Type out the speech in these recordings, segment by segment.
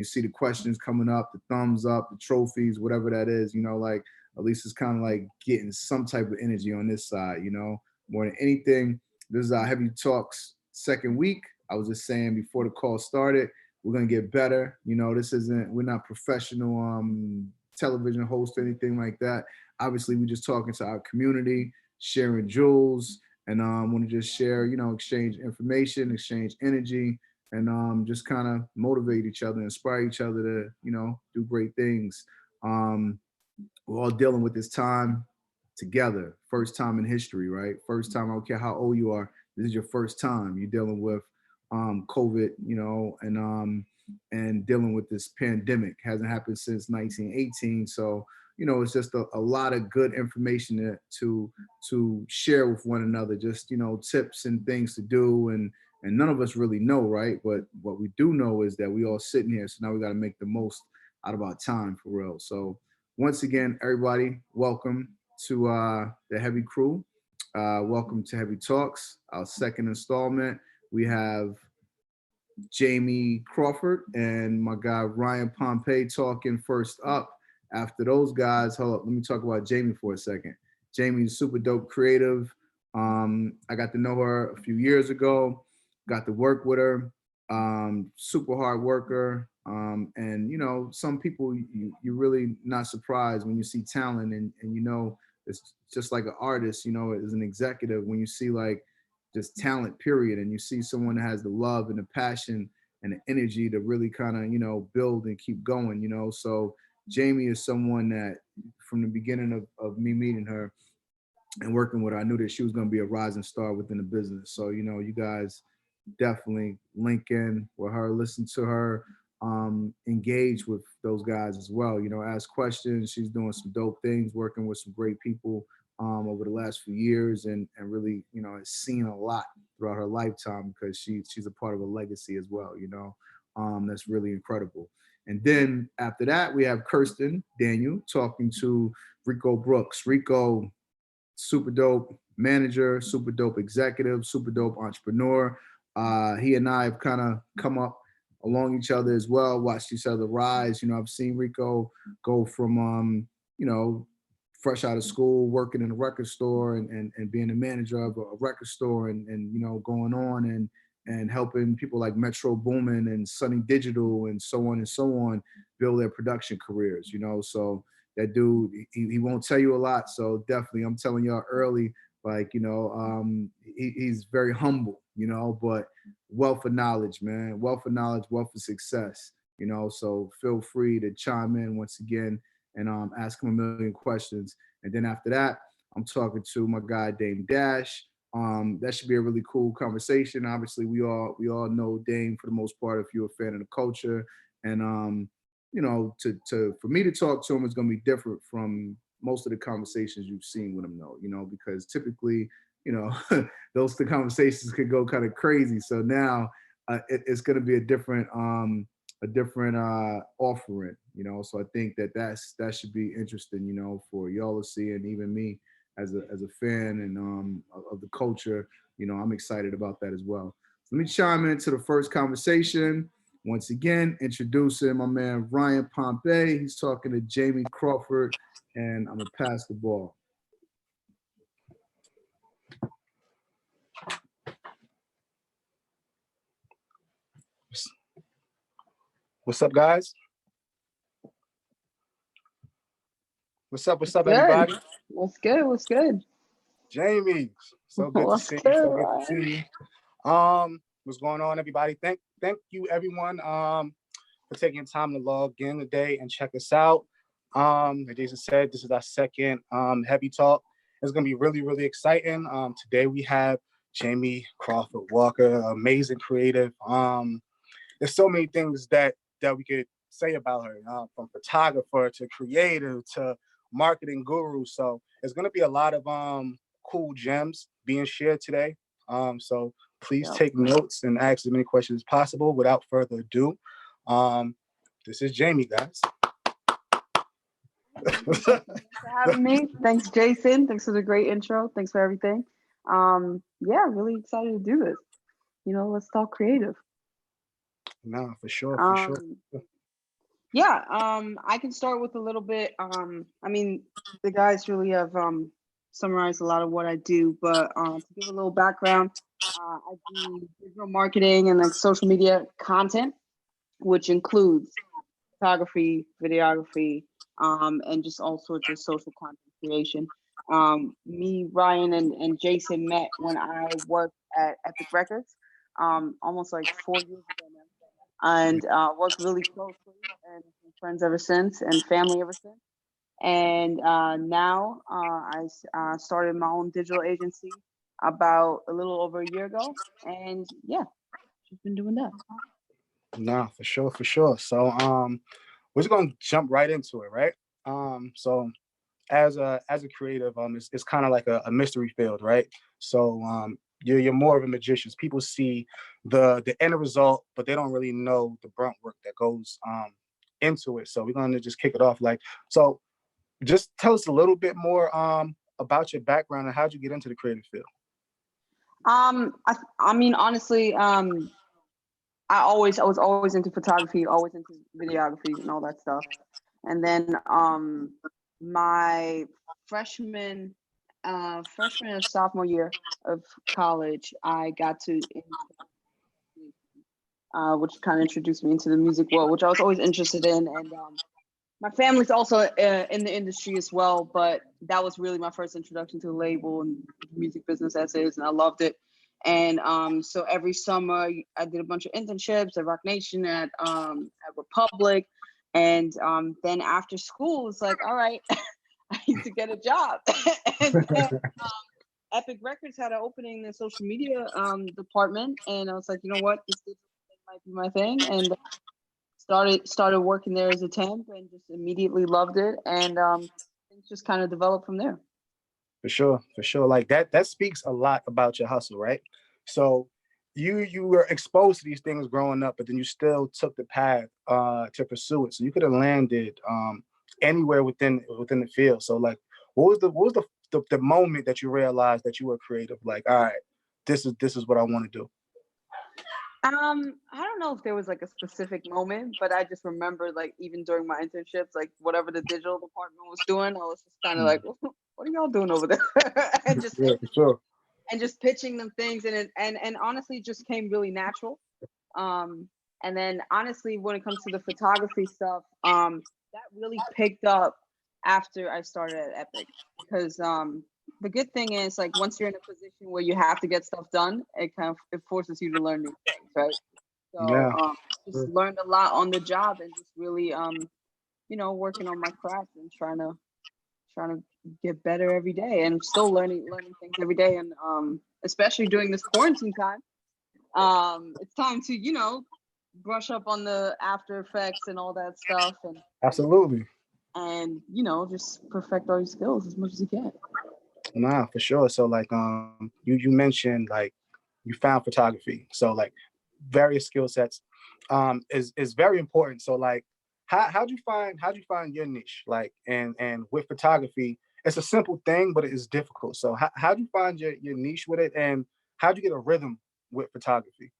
you see the questions coming up, the thumbs up, the trophies, whatever that is, like at least it's kind of like getting some type of energy on this side, more than anything. This is our Heavy Talks second week. I was just saying before the call started, we're gonna get better. We're not professional television hosts or anything like that. Obviously, we're just talking to our community, sharing jewels, and want to just share, exchange information, exchange energy, and just kind of motivate each other, inspire each other to, do great things. We're all dealing with this time together. First time in history, right? First time, I don't care how old you are, this is your first time. You're dealing with COVID, and dealing with this pandemic. Hasn't happened since 1918. So, it's just a lot of good information to share with one another, just, tips and things to do. And none of us really know, right? But what we do know is that we all sitting here. So now we got to make the most out of our time for real. So once again, everybody, welcome to the Heavy Crew. Welcome to Heavy Talks, our second installment. We have Jamie Crawford and my guy Ryan Pompey talking first up. After those guys, hold up, let me talk about Jamie for a second. Jamie's super dope creative. I got to know her a few years ago, got to work with her, super hard worker. And some people you're really not surprised when you see talent and it's just like an artist, as an executive, when you see like just talent period, and you see someone that has the love and the passion and the energy to really kind of, build and keep going, so Jamie is someone that from the beginning of me meeting her and working with her, I knew that she was going to be a rising star within the business. So, you guys definitely link in with her, listen to her, engage with those guys as well, ask questions. She's doing some dope things, working with some great people over the last few years, and really, has seen a lot throughout her lifetime because she's a part of a legacy as well, that's really incredible. And then after that, we have Kirsten Daniel talking to Rico Brooks. Rico, super dope manager, super dope executive, super dope entrepreneur. He and I have kind of come up along each other as well, watched each other rise. I've seen Rico go from, fresh out of school, working in a record store and being a manager of a record store and going on and helping people like Metro Boomin and Sunny Digital and so on build their production careers, so that dude, he won't tell you a lot. So definitely, I'm telling y'all early, like, he's very humble, but wealth of knowledge, man, wealth of knowledge, wealth of success, so feel free to chime in once again and ask him a million questions. And then after that, I'm talking to my guy Dame Dash. That should be a really cool conversation. Obviously, we all know Dame for the most part if you're a fan of the culture. And for me to talk to him is gonna be different from most of the conversations you've seen with him though, because typically, those two conversations could go kind of crazy. So now it's gonna be a different offering, so I think that should be interesting, for y'all to see, and even me as a fan and of the culture, I'm excited about that as well. So let me chime into the first conversation. Once again, introducing my man Ryan Pompey. He's talking to Jamie Crawford, and I'm gonna pass the ball. What's up, guys? What's up, everybody? What's good? Jamie, so good to see you. So good to see you. What's going on, everybody? Thank you, everyone, for taking time to log in today and check us out. Like Jason said, this is our second Heavy Talk. It's gonna be really, really exciting. Today we have Jamie Crawford Walker, amazing creative. There's so many things that we could say about her, from photographer to creative to marketing guru. So there's gonna be a lot of cool gems being shared today. So please take notes and ask as many questions as possible. Without further ado, this is Jamie, guys. Thanks for having me. Thanks, Jason. Thanks for the great intro. Thanks for everything. Yeah, really excited to do this. Let's talk creative. No, for sure. Yeah, I can start with a little bit. I mean, the guys really have summarized a lot of what I do, but to give a little background, I do digital marketing and like social media content, which includes photography, videography, and just all sorts of social content creation. Me, Ryan, and Jason met when I worked at Epic Records, almost like 4 years ago now, and worked really closely and been friends ever since, and family ever since. And now I started my own digital agency about a little over a year ago, and yeah, just been doing that. Nah, for sure, for sure. So we're just gonna jump right into it, right? So as a creative, it's kind of like a mystery field, right? So you're more of a magician. People see the end result, but they don't really know the brunt work that goes into it. So we're gonna just kick it off. Like, so just tell us a little bit more about your background and how'd you get into the creative field? I mean, honestly, I was always into photography, always into videography and all that stuff. And then my freshman freshman and sophomore year of college, I got to which kind of introduced me into the music world, which I was always interested in. And my family's also in the industry as well, but that was really my first introduction to the label and music business as is, and I loved it. And so every summer I did a bunch of internships at Rock Nation, at Republic, and then after school it's like, all right, I need to get a job. And then Epic Records had an opening in the social media department, and I was like, you know what, this might be my thing, and started working there as a temp, and just immediately loved it, and things just kind of developed from there. For sure, for sure. Like that speaks a lot about your hustle, right? So you were exposed to these things growing up, but then you still took the path to pursue it. So you could have landed anywhere within the field. So like, what was the moment that you realized that you were creative? Like, all right, this is what I want to do. I don't know if there was like a specific moment, but I just remember like even during my internships, like whatever the digital department was doing, I was just kind of like, what are y'all doing over there? and just Yeah, for sure. and just pitching them things, and and honestly, it just came really natural. Um, and then honestly, when it comes to the photography stuff, that really picked up after I started at Epic, because the good thing is like once you're in a position where you have to get stuff done, it kind of it forces you to learn new things, right? So Yeah. just learned a lot on the job, and just really working on my craft and trying to get better every day, and still learning things every day, and especially during this quarantine time, it's time to brush up on the After Effects and all that stuff, Absolutely. and just perfect all your skills as much as you can. Nah, for sure. So like you mentioned like you found photography. So like various skill sets is very important. So like how'd you find your niche? Like and with photography, it's a simple thing, but it is difficult. So how'd you find your niche with it, and how'd you get a rhythm with photography?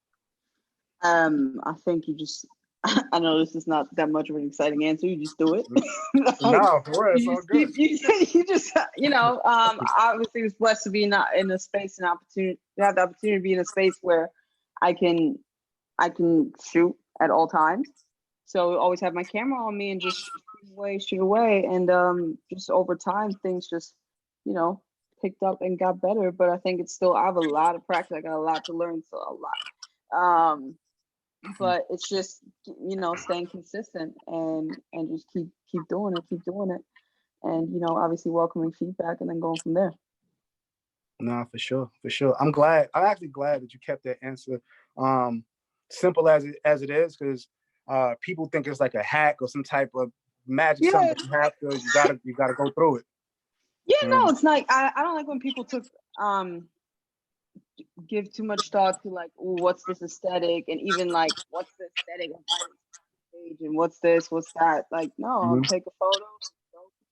I think you just I know this is not that much of an exciting answer. You just do it. Like, No, for real, it's you all just good. you just obviously was blessed to be in a space and opportunity to have the opportunity to be in a space where I can shoot at all times. So I always have my camera on me and just shoot away. And just over time things just, you know, picked up and got better. But I think it's still I have a lot of practice. I got a lot to learn, so a lot. But it's just staying consistent and just keep doing it, and obviously welcoming feedback and then going from there. No, for sure, for sure. I'm actually glad that you kept that answer simple as it is, because people think it's like a hack or some type of magic, Yeah, something that you gotta go through it. yeah, no, And it's like I don't like when people um give too much thought to like, ooh, what's this aesthetic, and even like what's the aesthetic of my page, and what's this, what's that. Like, no, I'll mhm. take a photo, it's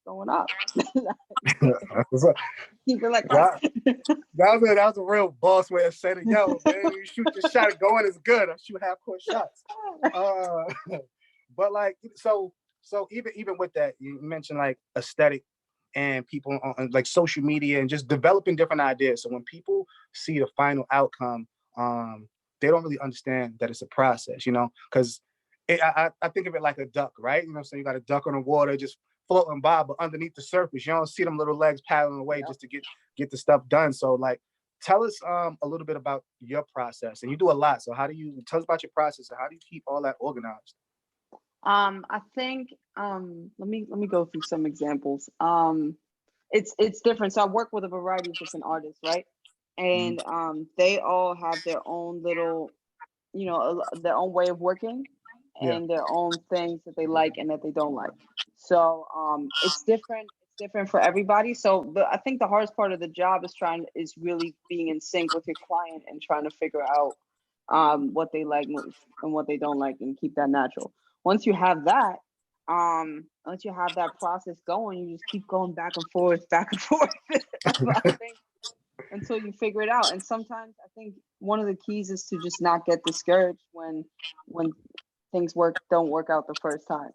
going up. That's what's up. Keep it like that. That, that was a real boss way of saying it. Yo, man, you shoot your shot and going is good. I shoot half court shots. Uh, But like, so even with that, you mentioned like aesthetic and people on like social media and just developing different ideas. So when people see the final outcome, they don't really understand that it's a process, you know, because I think of it like a duck, right? You know what I'm saying? You got a duck on the water just floating by, but underneath the surface, you don't see them little legs paddling away just to get the stuff done. So like, tell us a little bit about your process. And you do a lot. So how do you tell us about your process and how do you keep all that organized? I think let me go through some examples. It's different. So I work with a variety of different artists, right? And they all have their own little, their own way of working Yeah. and their own things that they like and that they don't like. So it's different. It's different for everybody. So I think the hardest part of the job is really being in sync with your client and trying to figure out what they like and what they don't like and keep that natural. Once you have that, once you have that process going, you just keep going back and forth, I think, until you figure it out. And sometimes I think one of the keys is to just not get discouraged when things don't work out the first time.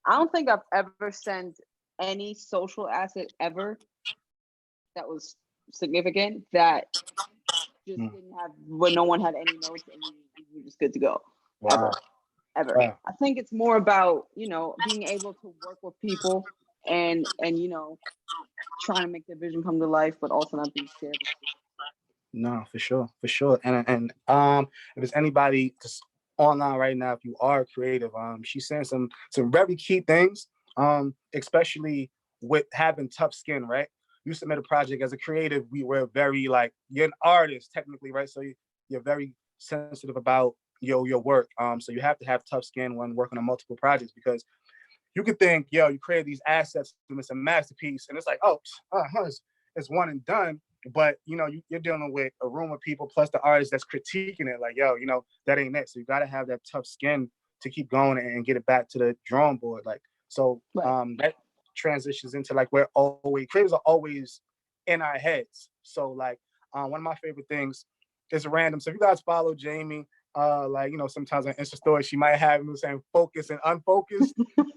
I don't think I've ever sent any social asset ever that was significant that just didn't have where no one had any notes and you were just good to go. Wow. Ever. Wow. I think it's more about, being able to work with people and trying to make their vision come to life, but also not being scared. No, for sure, for sure. And if there's anybody just online right now, if you are creative, she's saying some very key things, especially with having tough skin, right? You submit a project as a creative, we're very like, you're an artist technically, right? So you're very sensitive about your work. So you have to have tough skin when working on multiple projects because you could think, you create these assets and it's a masterpiece, and it's like, it's one and done. But you're dealing with a room of people plus the artist that's critiquing it, like, that ain't it. So you got to have that tough skin to keep going and get it back to the drawing board. Like, so that transitions into like creators are always in our heads. So like, one of my favorite things is random. So if you guys follow Jamie, sometimes on Insta stories, she might have him saying focus and unfocused,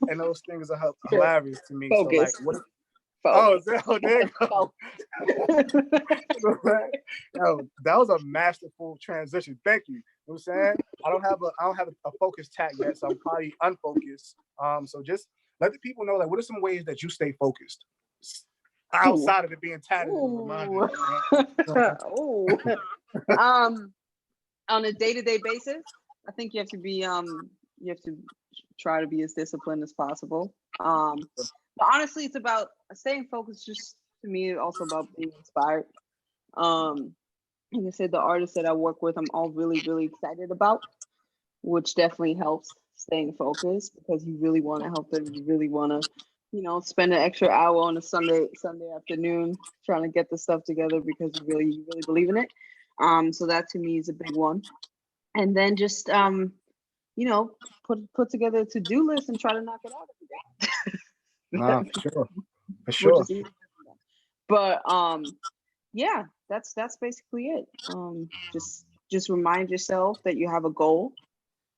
and those things are hilarious to me. Focus. So like, there you go. That was a masterful transition. Thank you. You know what I'm saying? I don't have a focus tag yet, so I'm probably unfocused. So just let the people know, like, what are some ways that you stay focused outside of it being tatted and reminded? On a day-to-day basis, I think you have to be you have to try to be as disciplined as possible. But honestly, it's about staying focused. Just to me, also about being inspired. Like I said, the artists that I work with, I'm all really, really excited about, which definitely helps staying focused because you really want to help them. You really want to, spend an extra hour on a Sunday afternoon trying to get the stuff together because you really believe in it. So that to me is a big one. And then just put together a to-do list and try to knock it out every day. No, for sure. But yeah, that's basically it. Just remind yourself that you have a goal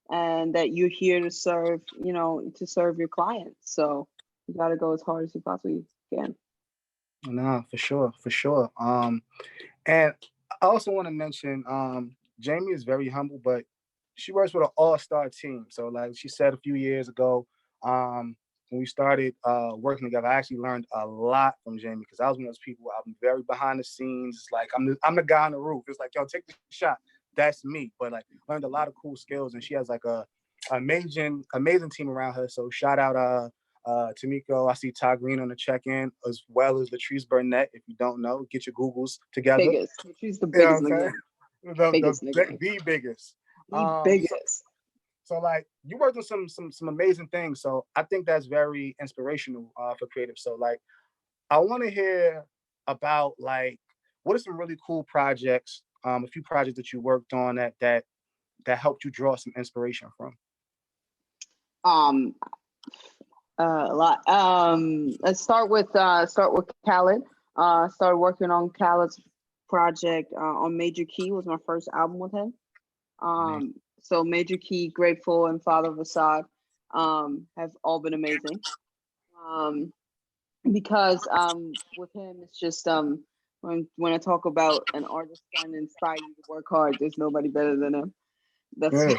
and that you're here to serve your clients. So you got to go as hard as you possibly can. No, for sure. And I also want to mention, Jamie is very humble, but she works with an all-star team. So like she said a few years ago, when we started working together, I actually learned a lot from Jamie because I was one of those people. I'm very behind the scenes. It's like I'm the guy on the roof. It's like, take the shot. That's me. But like learned a lot of cool skills, and she has like a amazing team around her. So shout out Tamiko. I see Todd Green on the check-in, as well as Latrice Burnett. If you don't know, get your Googles together. Biggest. She's the biggest. The biggest. The biggest. So like you worked on some amazing things. So I think that's very inspirational for creative. So like I want to hear about like what are some really cool projects, a few projects that you worked on that helped you draw some inspiration from. A lot. Let's start with Khaled. Started working on Khaled's project on Major Key. Was my first album with him. So Major Key, Grateful, and Father of Assad. have all been amazing. Because with him, it's just when I talk about an artist trying to inspire you to work hard, there's nobody better than him. That's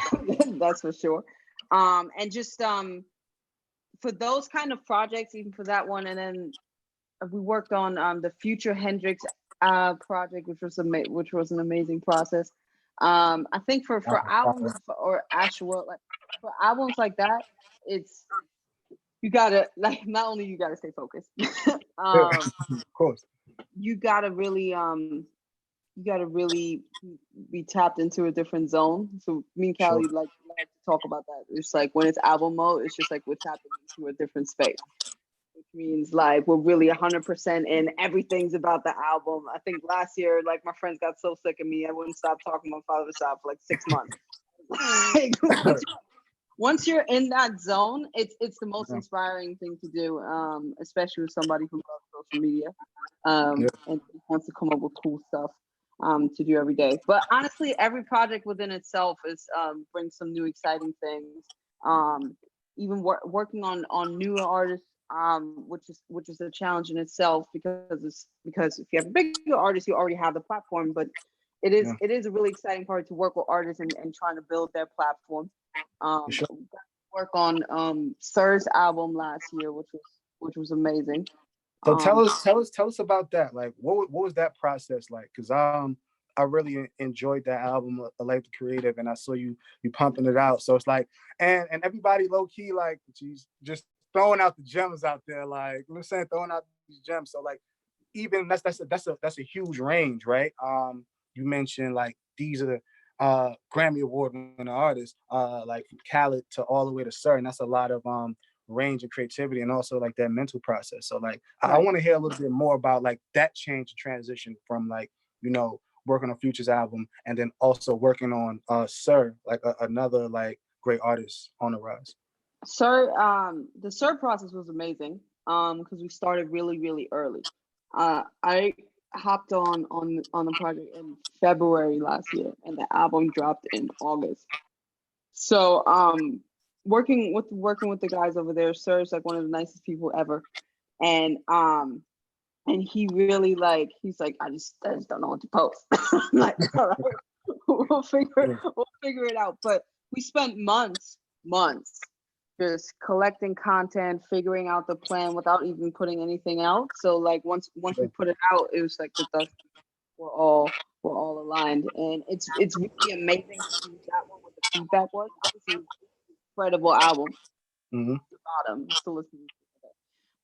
that's for sure. And just for those kind of projects, even for that one, and then we worked on the Future Hendrix project, which was an amazing process. I think for albums or actual like for albums like that, it's you gotta like not only you gotta stay focused, Of course. you gotta really be tapped into a different zone. So me and Callie like to talk about that. It's like when it's album mode, it's just like we're tapping into a different space, which means like we're really 100% in. Everything's about the album. I think last year, like my friends got so sick of me, I wouldn't stop talking about Father Side for like 6 months. Like, once you're in that zone, it's the most inspiring thing to do, especially with somebody who loves social media and wants to come up with cool stuff to do every day. But honestly, every project within itself is brings some new exciting things. Even working on newer artists, which is a challenge in itself because if you have a bigger artist, you already have the platform. But it is a really exciting part to work with artists and trying to build their platform. Work on Sir's album last year, which was amazing. So tell us about that. Like, what was that process like? Because I really enjoyed that album, A Life Creative, and I saw you pumping it out. So it's like, and everybody low key like, geez, just throwing out the gems out there, like you know what I'm saying, throwing out these gems. So like, even that's a huge range, right? You mentioned like these are the Grammy Award winning artists, like from Khaled to all the way to Sir, and that's a lot of range and creativity, and also like that mental process. So like, I want to hear a little bit more about like that change and transition from like working on Future's album and then also working on Sir, like another like great artist on the rise. Sir, the Sir process was amazing because we started really, really early. I hopped on the project in February last year, and the album dropped in August. So working with the guys over there, Sir is like one of the nicest people ever, and he really like he's like I just don't know what to post. Like, all right, we'll figure it out. But we spent months just collecting content, figuring out the plan without even putting anything out. So like once we put it out, it was like the dust we're all aligned, and it's really amazing to see that one what the feedback was. Obviously, it's an incredible album. Mm-hmm. The bottom, still listening to it.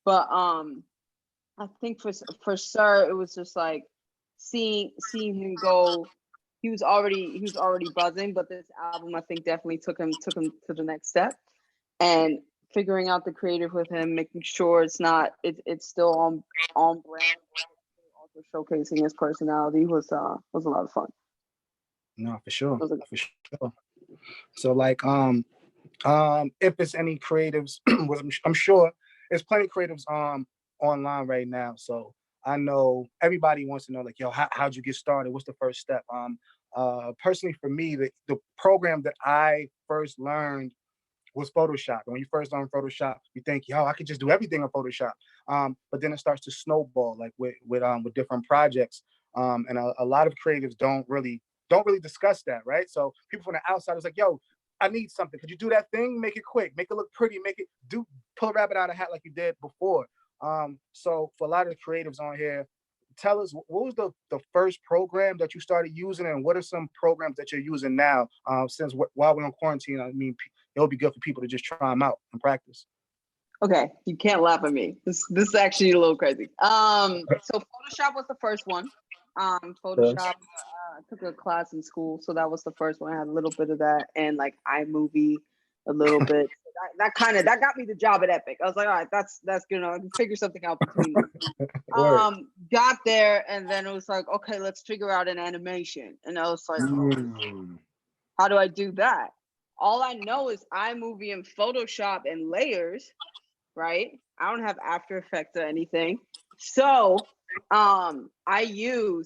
But I think for Sir, it was just like seeing him go. He was already buzzing, but this album I think definitely took him to the next step. And figuring out the creative with him, making sure it's still on brand, also showcasing his personality was a lot of fun. No, for sure. For sure. So like if it's any creatives, I'm sure there's plenty of creatives online right now. So I know everybody wants to know like, yo, how'd you get started? What's the first step? Personally for me, the program that I first learned was Photoshop. And when you first learn Photoshop, you think, yo, I could just do everything on Photoshop. But then it starts to snowball like with different projects. And a lot of creatives don't really discuss that, right? So people from the outside is like, yo, I need something. Could you do that thing? Make it quick, make it look pretty, pull a rabbit out of a hat like you did before. So for a lot of the creatives on here, tell us what was the first program that you started using, and what are some programs that you're using now? Since while we're on quarantine, I mean, it would be good for people to just try them out and practice. Okay, you can't laugh at me. This is actually a little crazy. So Photoshop was the first one. Photoshop, I took a class in school, so that was the first one. I had a little bit of that, and like iMovie a little bit. That got me the job at Epic. I was like, all right, that's good. I can figure something out between them. Got there, and then it was like, okay, let's figure out an animation. And I was like, how do I do that? All I know is iMovie and Photoshop and layers, right? I don't have After Effects or anything. So I use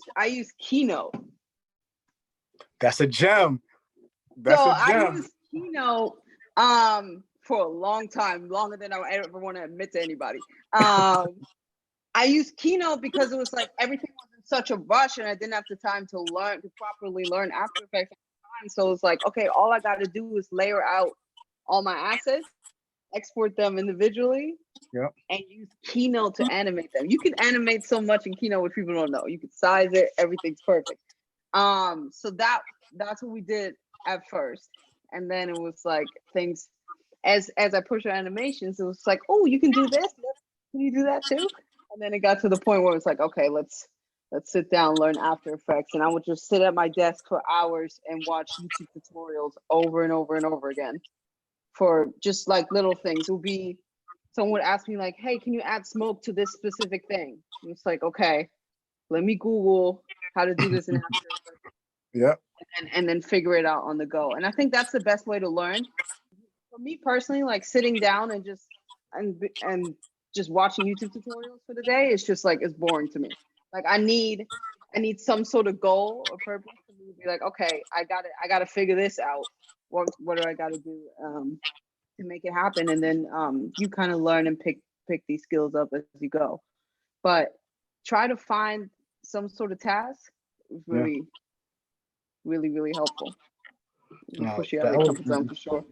Keynote. That's a gem. I use Keynote for a long time, longer than I ever want to admit to anybody. I used Keynote because it was like everything was in such a rush and I didn't have the time to properly learn After Effects at the time. So it's like, okay, all I got to do is layer out all my assets, export them individually, and use Keynote to animate them. You can animate so much in Keynote which people don't know. You can size it, everything's perfect. So that's what we did at first. And then it was like things as I pushed our animations, it was like, oh, you can do this. Can you do that too? And then it got to the point where it's like, okay, let's sit down, learn After Effects. And I would just sit at my desk for hours and watch YouTube tutorials over and over and over again for just like little things. It would be, someone would ask me like, hey, can you add smoke to this specific thing? And it's like, okay, let me Google how to do this in After Effects. Yeah. And then figure it out on the go. And I think that's the best way to learn. For me personally, like sitting down and just watching YouTube tutorials for the day, it's just like, it's boring to me. Like I need some sort of goal or purpose for me to be like, okay, I gotta figure this out. What do I gotta do to make it happen? And then you kind of learn and pick these skills up as you go. But try to find some sort of task is really helpful. Push you out of your comfort zone for sure.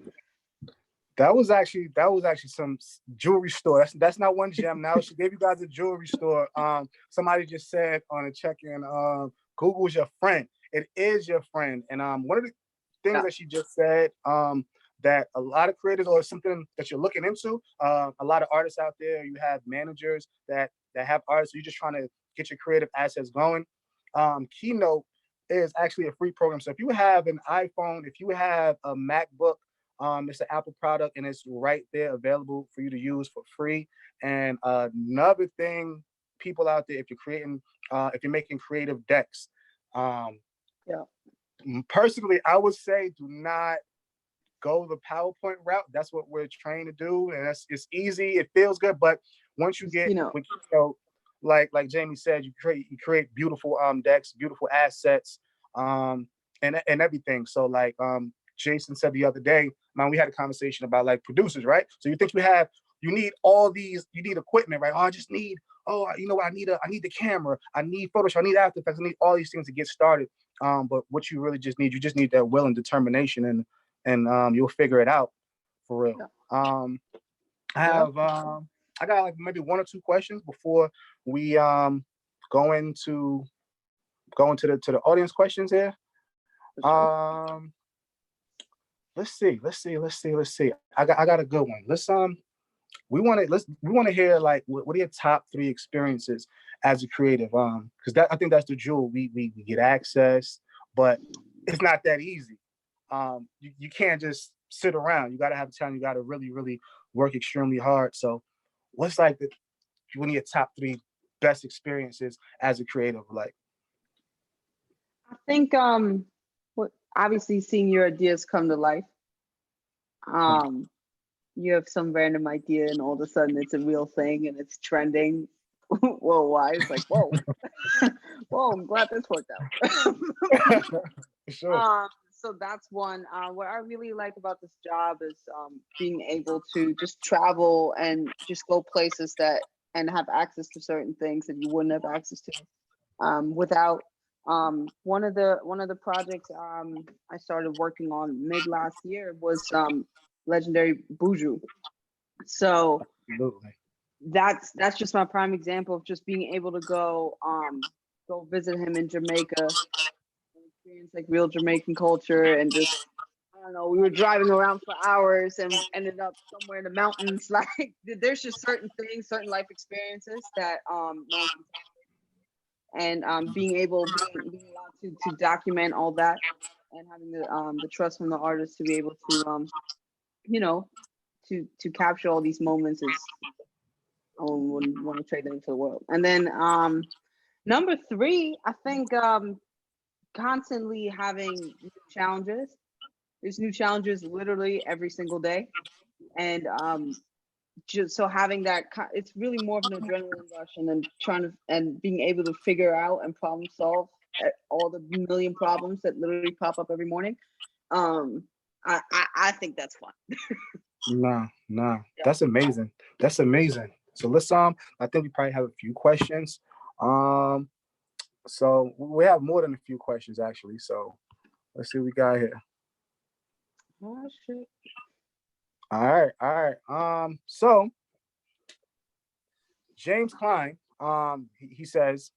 That was actually some jewelry store. That's not one gem. Now she gave you guys a jewelry store. Somebody just said on a check-in, Google's your friend. It is your friend. And one of the things that she just said, that a lot of creators, or something that you're looking into, a lot of artists out there, you have managers that have artists, you're just trying to get your creative assets going. Keynote is actually a free program. So if you have an iPhone, if you have a MacBook, it's an Apple product and it's right there available for you to use for free. And another thing, people out there, if you're making creative decks, personally, I would say do not go the PowerPoint route. That's what we're trained to do, and it's easy. It feels good, but once you get, like Jamie said, you create beautiful decks, beautiful assets, and everything. So like Jason said the other day, man, we had a conversation about like producers, right? So you think you need all these, you need equipment, right? Oh, I just need, you know what? I need the camera, I need Photoshop, I need After Effects, I need all these things to get started. But what you really just need that will and determination, and you'll figure it out for real. I got like maybe one or two questions before we go into the audience questions here. Let's see. I got a good one. We want to hear like what are your top 3 experiences as a creative? Because I think that's the jewel. We get access, but it's not that easy. You can't just sit around. You got to have time. You got to really, really work extremely hard. So, what's like one of your top 3 best experiences as a creative? Like, I think obviously seeing your ideas come to life. You have some random idea and all of a sudden it's a real thing and it's trending worldwide. It's like, whoa, whoa, I'm glad this worked out. Sure. So that's one. What I really like about this job is being able to just travel and just go places and have access to certain things that you wouldn't have access to without. One of the projects I started working on mid last year was legendary Buju. So that's just my prime example of just being able to go visit him in Jamaica, experience like real Jamaican culture, and just I don't know, we were driving around for hours and ended up somewhere in the mountains. Like there's just certain things, certain life experiences that and being allowed to document all that and having the trust from the artist to be able to to capture all these moments is I wouldn't want to trade them into the world. And then number 3, I think constantly having new challenges. There's new challenges literally every single day, and just so having that, it's really more of an adrenaline rush, and then being able to figure out and problem solve all the million problems that literally pop up every morning. I think that's fun. Nah. That's amazing. That's amazing. So let's I think we probably have a few questions. Um, so we have more than a few questions actually. So let's see what we got here. Oh shit. All right. So James Klein, he says,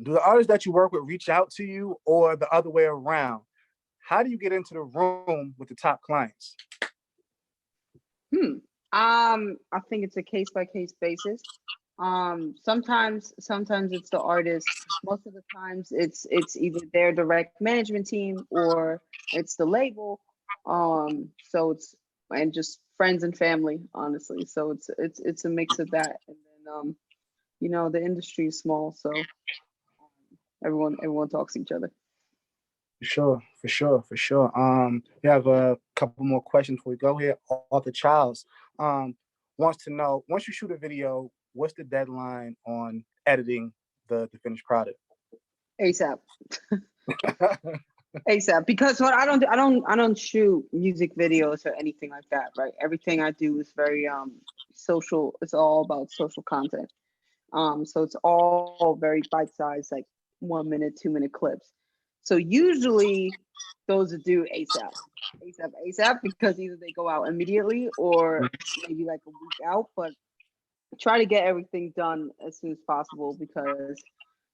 do the artists that you work with reach out to you or the other way around? How do you get into the room with the top clients? I think it's a case by case basis. Sometimes it's the artist. Most of the times it's either their direct management team or it's the label. So it's and just friends and family, honestly. So it's a mix of that. And then the industry is small, so everyone talks to each other. For sure. We have a couple more questions before we go here. Arthur Childs wants to know, once you shoot a video, what's the deadline on editing the finished product? ASAP. ASAP, because what I don't shoot music videos or anything like that, right? Everything I do is very social. It's all about social content. So it's all very bite-sized, like 1 minute, 2 minute clips. So usually those are due ASAP, because either they go out immediately or maybe like a week out, but try to get everything done as soon as possible because,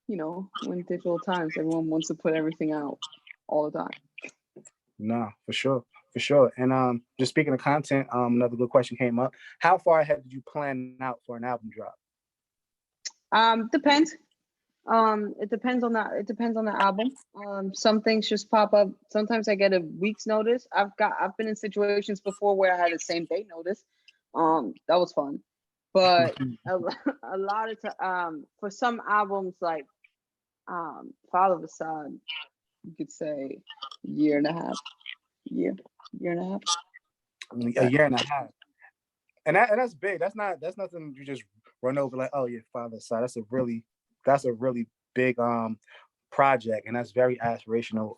when digital times, everyone wants to put everything out all the time. No, for sure. And just speaking of content, another good question came up. How far ahead did you plan out for an album drop? Depends. It depends on the album. Some things just pop up. Sometimes I get a week's notice. I've been in situations before where I had the same day notice. That was fun. But a lot of for some albums like Father Facade, you could say year and a half. Year and a half. A year and a half. And that's big. That's nothing you just run over like, oh yeah, Father Facade. That's a really big project, and that's very aspirational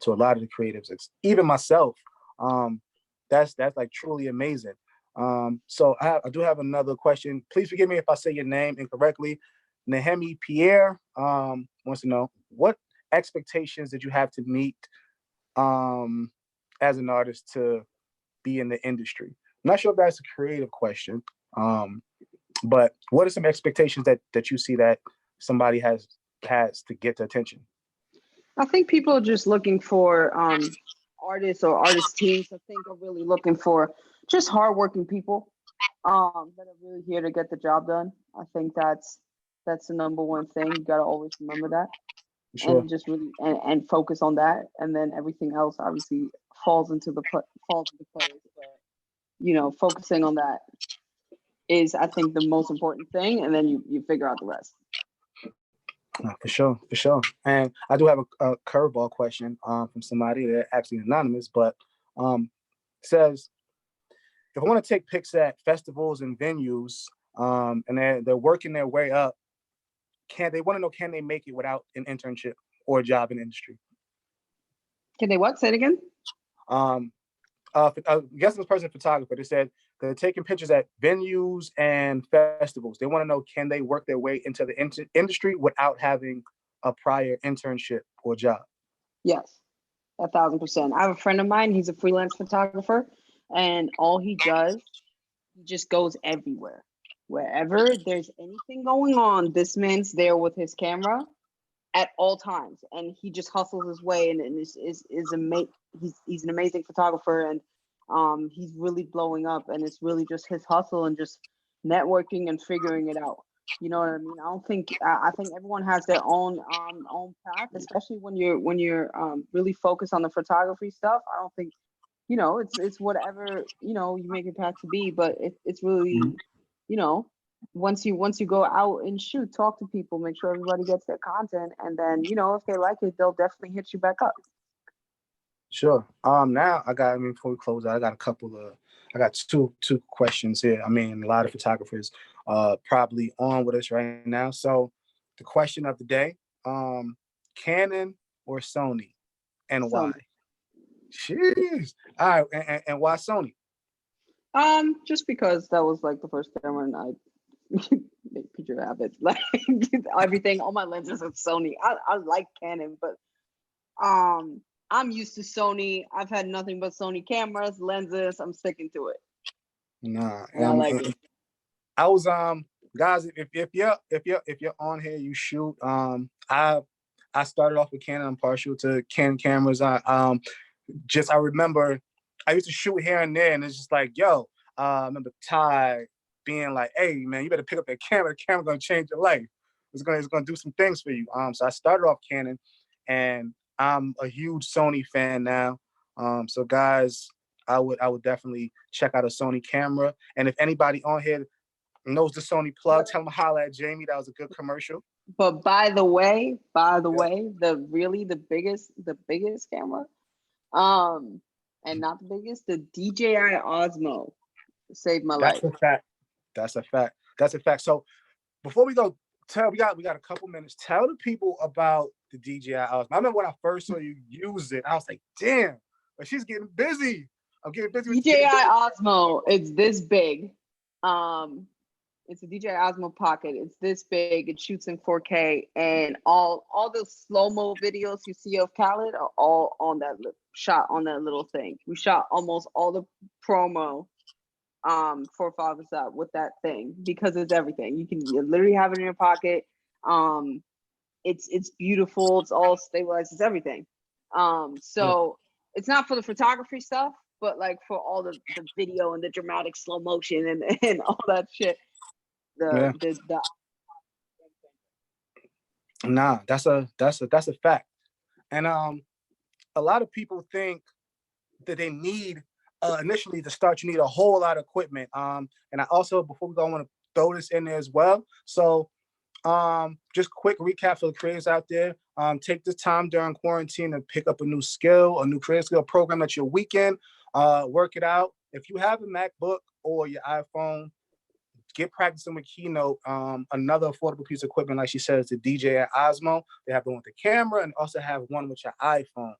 to a lot of the creatives. It's even myself. That's like truly amazing. So I do have another question. Please forgive me if I say your name incorrectly. Nehemi Pierre wants to know, what expectations did you have to meet as an artist to be in the industry? I'm not sure if that's a creative question, but what are some expectations that you see that somebody has to get the attention? I think people are just looking for artists or artist teams. I think are really looking for just hardworking people that are really here to get the job done. I think that's the number one thing. You got to always remember that, Sure. and just really and focus on that, and then everything else obviously falls into place. But focusing on that is, I think, the most important thing, and then you figure out the rest. For sure. And I do have a curveball question from somebody that actually anonymous, but says, if I want to take pics at festivals and venues, and they're working their way up, can they make it without an internship or a job in the industry? Can they what? Say it again. I guess this person, photographer, they said they're taking pictures at venues and festivals. They want to know, can they work their way into the industry without having a prior internship or job? Yes, 1,000%. I have a friend of mine. He's a freelance photographer, and all he does, he just goes everywhere. Wherever there's anything going on, this man's there with his camera at all times, and he just hustles his way, and he's an amazing photographer, and he's really blowing up, and it's really just his hustle and just networking and figuring it out. You know what I mean? I think everyone has their own path, especially when you're really focused on the photography stuff. I don't think it's whatever you make your path to be, but it's really once you go out and shoot, talk to people, make sure everybody gets their content, and then if they like it, they'll definitely hit you back up. Sure. Now before we close out, I got two questions here. I mean, a lot of photographers probably on with us right now. So the question of the day, Canon or Sony, and why? Sony. Jeez. All right, and why Sony? Just because that was like the first camera and I make picture habits. Like everything, all my lenses are Sony. I like Canon, but I'm used to Sony. I've had nothing but Sony cameras, lenses. I'm sticking to it. Nah, And I like it. I was guys, if you're on here, you shoot. I started off with Canon. I'm partial to Canon cameras. I remember I used to shoot here and there, and it's just like, yo, I remember Ty being like, hey man, you better pick up that camera. The camera gonna change your life. It's gonna do some things for you. So I started off Canon, and I'm a huge Sony fan now. So guys, I would definitely check out a Sony camera. And if anybody on here knows the Sony plug, tell them to holler at Jamie. That was a good commercial. But by the way, the biggest camera, and not the biggest, the DJI Osmo saved my life. That's a fact. So before we go, we got a couple minutes. Tell the people about the DJI Osmo. I remember when I first saw you use it, I was like, damn, but she's getting busy. I'm getting busy. DJI Osmo, it's this big. It's a DJI Osmo Pocket. It's this big. It shoots in 4K, and all the slow-mo videos you see of Khaled are all on that shot on that little thing. We shot almost all the promo for Father's Up with that thing because it's everything. You literally have it in your pocket. It's beautiful. It's all stabilized. It's everything. So it's not for the photography stuff, but like for all the video and the dramatic slow motion and all that shit. Nah, that's a fact. And a lot of people think that they need initially to start, you need a whole lot of equipment. And I also, before we go, I want to throw this in there as well. So just quick recap for the creators out there. Take this time during quarantine to pick up a new skill, a new creative skill program that you're weak in, work it out. If you have a MacBook or your iPhone, get practicing with Keynote. Another affordable piece of equipment, like she says, the DJI Osmo. They have the one with the camera and also have one with your iPhone.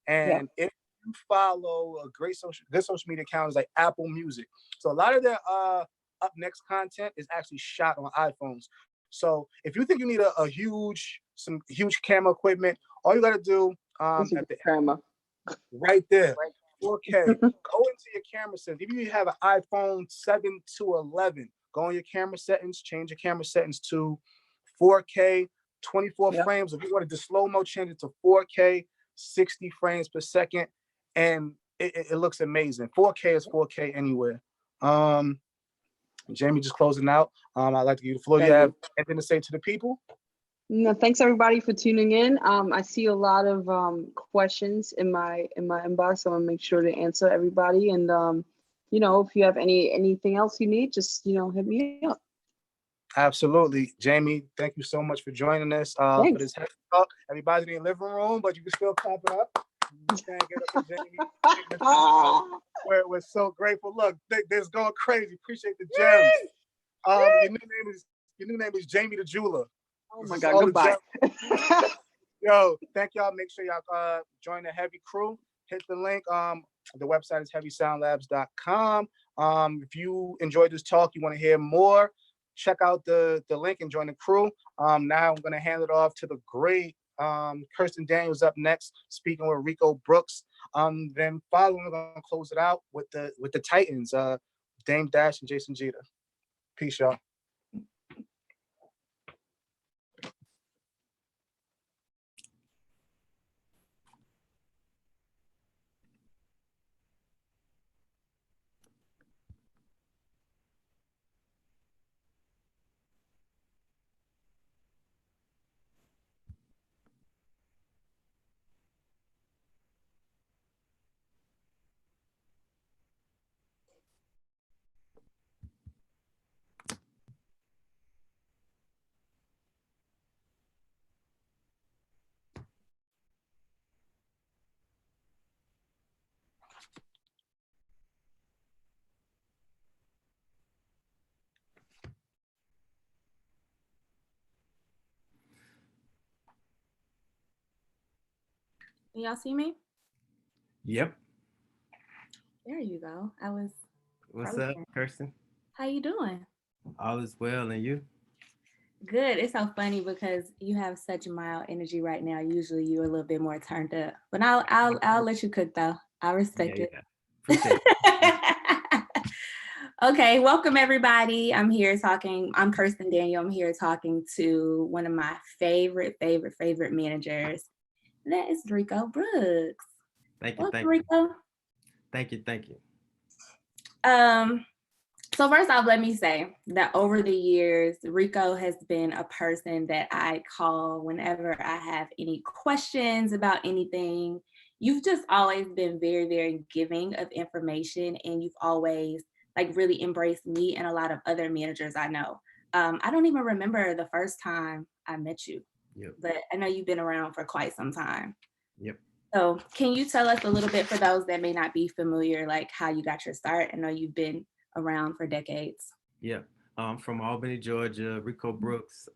And if you follow a good social media accounts like Apple Music, so a lot of their up next content is actually shot on iPhones. So if you think you need some huge camera equipment, all you got to do at the camera right there, 4K. Go into your camera settings. If you have an iPhone 7 to 11, go on your camera settings, change your camera settings to 4K, 24 frames. If you wanted to slow-mo, change it to 4K, 60 frames per second, and it looks amazing. 4K is 4K anywhere. Jamie, just closing out. I'd like to give you the floor. You have anything to say to the people? No, thanks everybody for tuning in. I see a lot of questions in my inbox, so I want to make sure to answer everybody. And if you have anything else you need, just hit me up. Absolutely, Jamie. Thank you so much for joining us for this heavy talk. Everybody's in the living room, but you can still clap it up. You can't get up to Jamie. We're so grateful. Look, they're going crazy. Appreciate the gems. Your new name is Jamie the Jeweler. Oh my God, goodbye. Yo, thank y'all. Make sure y'all join the Heavy crew. Hit the link. The website is heavysoundlabs.com. If you enjoyed this talk, you want to hear more, check out the link and join the crew. Now I'm going to hand it off to the great Kirsten Daniels up next, speaking with Rico Brooks. Then following, we're going to close it out with the Titans, Dame Dash and Jason Jeter. Peace, y'all. Can y'all see me? Yep. There you go. I was What's up, Kirsten? How you doing? All is well, and you? Good. It's so funny because you have such mild energy right now. Usually you're a little bit more turned up. But I'll let you cook though. I respect it. Yeah. Appreciate it. Okay, welcome everybody. I'm Kirsten Daniel. I'm here talking to one of my favorite managers. That is Rico Brooks. Thank you. Welcome, Rico. Thank you. So first off, let me say that over the years, Rico has been a person that I call whenever I have any questions about anything. You've just always been very, very giving of information, and you've always like really embraced me and a lot of other managers I know. I don't even remember the first time I met you, but I know you've been around for quite some time. Yep. So can you tell us a little bit for those that may not be familiar, like how you got your start? I know you've been around for decades. Yeah. From Albany, Georgia, Rico Brooks.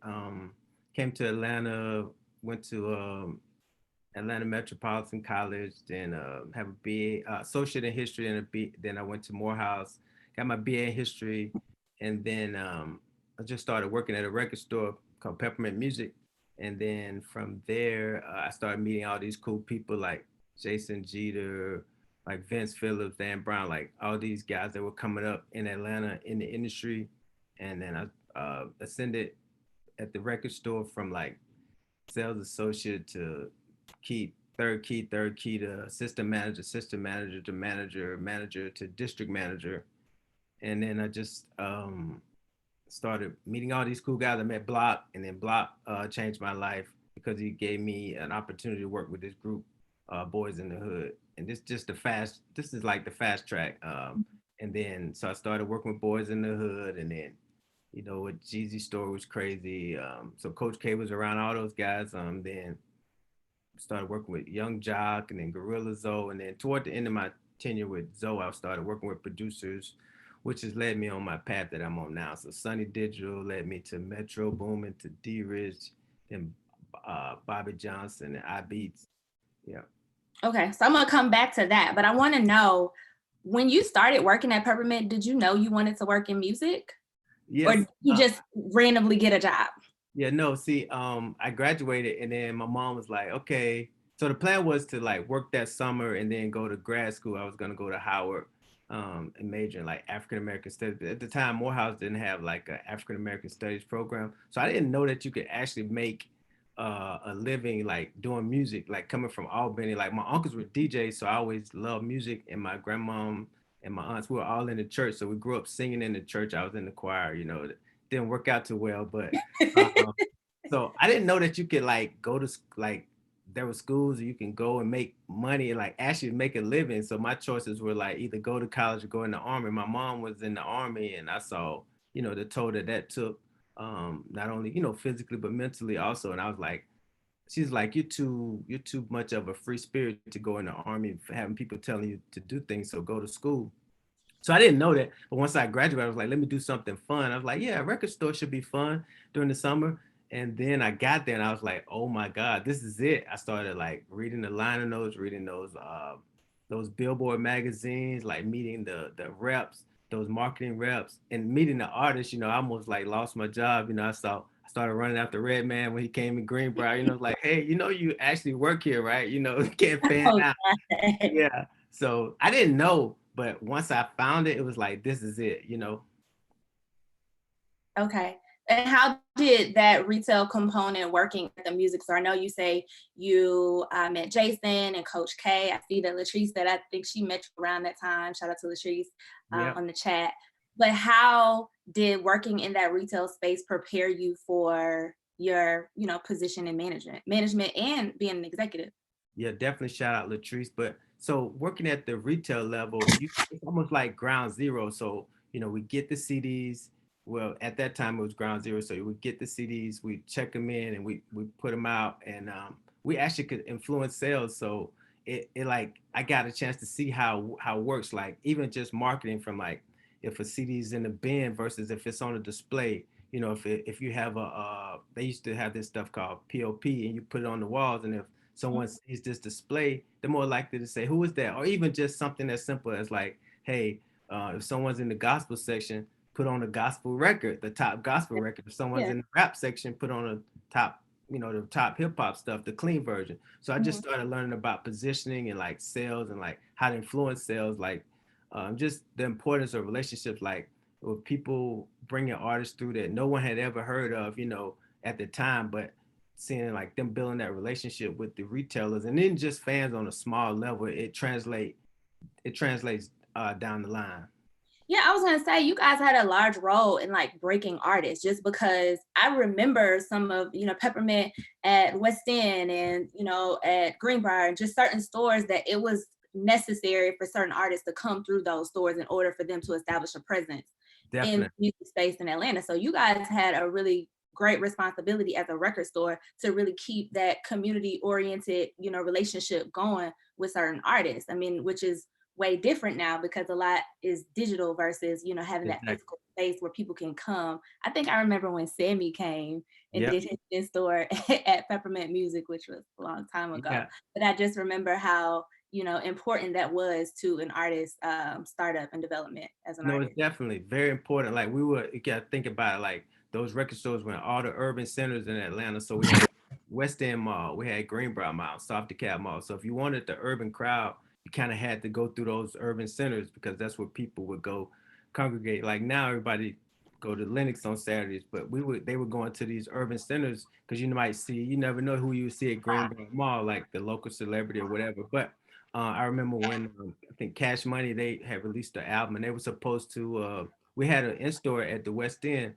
Came to Atlanta, went to Atlanta Metropolitan College, then have a BA, associate in history, and then I went to Morehouse, got my BA in history, and then I just started working at a record store called Peppermint Music. And then from there, I started meeting all these cool people like Jason Jeter, like Vince Phillips, Dan Brown, like all these guys that were coming up in Atlanta in the industry. And then I ascended at the record store from like sales associate to third key to assistant manager to manager to district manager. And then I just started meeting all these cool guys. I met Block, and then Block changed my life because he gave me an opportunity to work with this group, Boys in the Hood. And this is like the fast track. And then, so I started working with Boys in the Hood, and then, with Jeezy Store was crazy. So Coach K was around all those guys. Then started working with Young Jock, and then Gorilla Zoe. And then toward the end of my tenure with Zoe, I started working with producers, which has led me on my path that I'm on now. So Sunny Digital led me to Metro Boomin, to D-Rich, and Bobby Johnson and iBeats. Yeah. Okay, so I'm gonna come back to that, but I want to know, when you started working at Peppermint, did you know you wanted to work in music? Yes. Or did you just randomly get a job? Yeah, no, see, I graduated, and then my mom was like, okay. So the plan was to like work that summer and then go to grad school. I was gonna go to Howard and major in like African American studies. At the time, Morehouse didn't have like an African American studies program, so I didn't know that you could actually make a living like doing music, like coming from Albany. Like my uncles were DJs, so I always loved music, and my grandmom and my aunts, we were all in the church, so we grew up singing in the church. I was in the choir. It didn't work out too well, but so I didn't know that you could like go to like, there were schools you can go and make money and like actually make a living. So my choices were like either go to college or go in the Army. My mom was in the Army, and I saw, the toll that took, not only, physically, but mentally also. And I was like, she's like, you're too much of a free spirit to go in the Army, having people telling you to do things. So go to school. So I didn't know that. But once I graduated, I was like, let me do something fun. I was like, yeah, a record store should be fun during the summer. And then I got there and I was like, oh my God, this is it. I started like reading the liner notes, reading those Billboard magazines, like meeting the reps, those marketing reps, and meeting the artists. I almost like lost my job. I started running after Redman when he came in Greenbrier, like, hey, you actually work here, right? Can't fan out. Yeah. So I didn't know, but once I found it, it was like, this is it, Okay. And how did that retail component working at the music store? I know you say you met Jason and Coach K. I see that Latrice, that I think she met you around that time. Shout out to Latrice on the chat. But how did working in that retail space prepare you for your, position in management and being an executive? Yeah, definitely shout out Latrice. But so working at the retail level, it's almost like ground zero. So, we get the CDs. Well, at that time it was ground zero. So we get the CDs, we check them in, and we put them out, and we actually could influence sales. So it like, I got a chance to see how it works. Like even just marketing from like, if a CD's in the bin versus if it's on a display, if you have they used to have this stuff called POP, and you put it on the walls, and if someone sees this display, they're more likely to say, who is that? Or even just something as simple as like, hey, If someone's in the gospel section, put on a gospel record, the top gospel record. If someone's Yeah. in the rap section, put on a top, the top hip hop stuff, the clean version. So I just started learning about positioning and like sales and like how to influence sales, like just the importance of relationships, like with people bringing artists through that no one had ever heard of, at the time, but seeing like them building that relationship with the retailers and then just fans on a small level, it translates down the line. Yeah, I was gonna say you guys had a large role in like breaking artists, just because I remember some of Peppermint at West End and at Greenbrier and just certain stores that it was necessary for certain artists to come through those stores in order for them to establish a presence in the music space in Atlanta. So you guys had a really great responsibility as a record store to really keep that community oriented relationship going with certain artists. I mean, which is way different now because a lot is digital versus having that physical space where people can come. I think I remember when Sammy came and did his in-store at Peppermint Music, which was a long time ago. But I just remember how important that was to an artist startup and development as an artist. It's definitely very important. Like you gotta think about it, like those record stores were in all the urban centers in Atlanta. So we had West End Mall, we had Greenbrier Mall, South DeKalb Mall. So if you wanted the urban crowd, you kind of had to go through those urban centers because that's where people would go congregate. Like now everybody go to Lenox on Saturdays, but they were going to these urban centers because you never know who you would see at Greenbrier Mall, like the local celebrity or whatever. But I remember when I think Cash Money, they had released the album and they were supposed to, we had an in-store at the West End,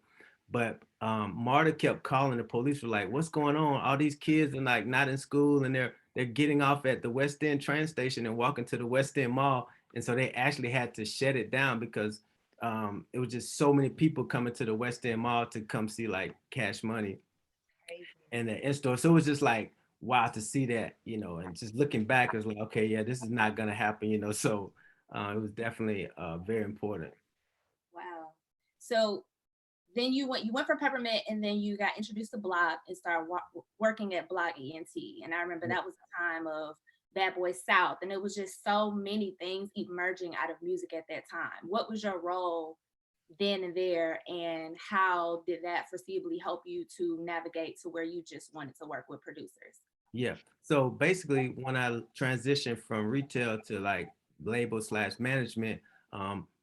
but Marta kept calling. The police were like, what's going on? All these kids are like not in school and they're getting off at the West End train station and walking to the West End Mall. And so they actually had to shut it down because it was just so many people coming to the West End Mall to come see like Cash Money and the in-store. So it was just like, wow, to see that, and just looking back, it was like, okay, yeah, this is not gonna happen, so it was definitely very important. Wow. So then you went for Peppermint and then you got introduced to Block and started working at Block ENT. And I remember that was the time of Bad Boy South. And it was just so many things emerging out of music at that time. What was your role then and there? And how did that foreseeably help you to navigate to where you just wanted to work with producers? Yeah. So basically when I transitioned from retail to like label/management,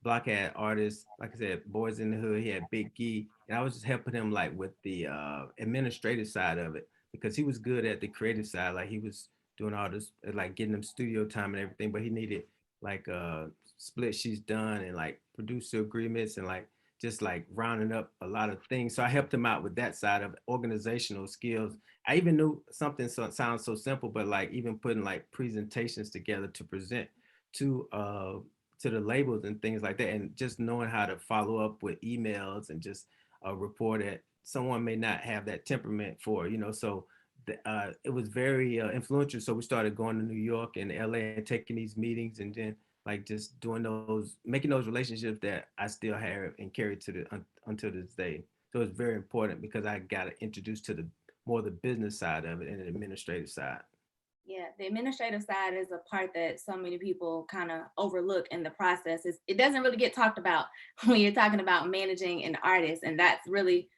Block had artists, like I said, Boys in the Hood, he had Big Gee, and I was just helping him like with the administrative side of it because he was good at the creative side. Like he was doing all this, like getting them studio time and everything, but he needed like split sheets done and like producer agreements and like just like rounding up a lot of things. So I helped him out with that side of organizational skills. I even knew something sounds so simple, but like even putting like presentations together to present to the labels and things like that, and just knowing how to follow up with emails and just report that someone may not have that temperament for, so it was very influential. So we started going to New York and LA and taking these meetings and then like just making those relationships that I still have and carry to until this day. So it's very important because I got introduced to the business side of it and the administrative side. Yeah, the administrative side is a part that so many people kind of overlook in the process. It doesn't really get talked about when you're talking about managing an artist. And that's really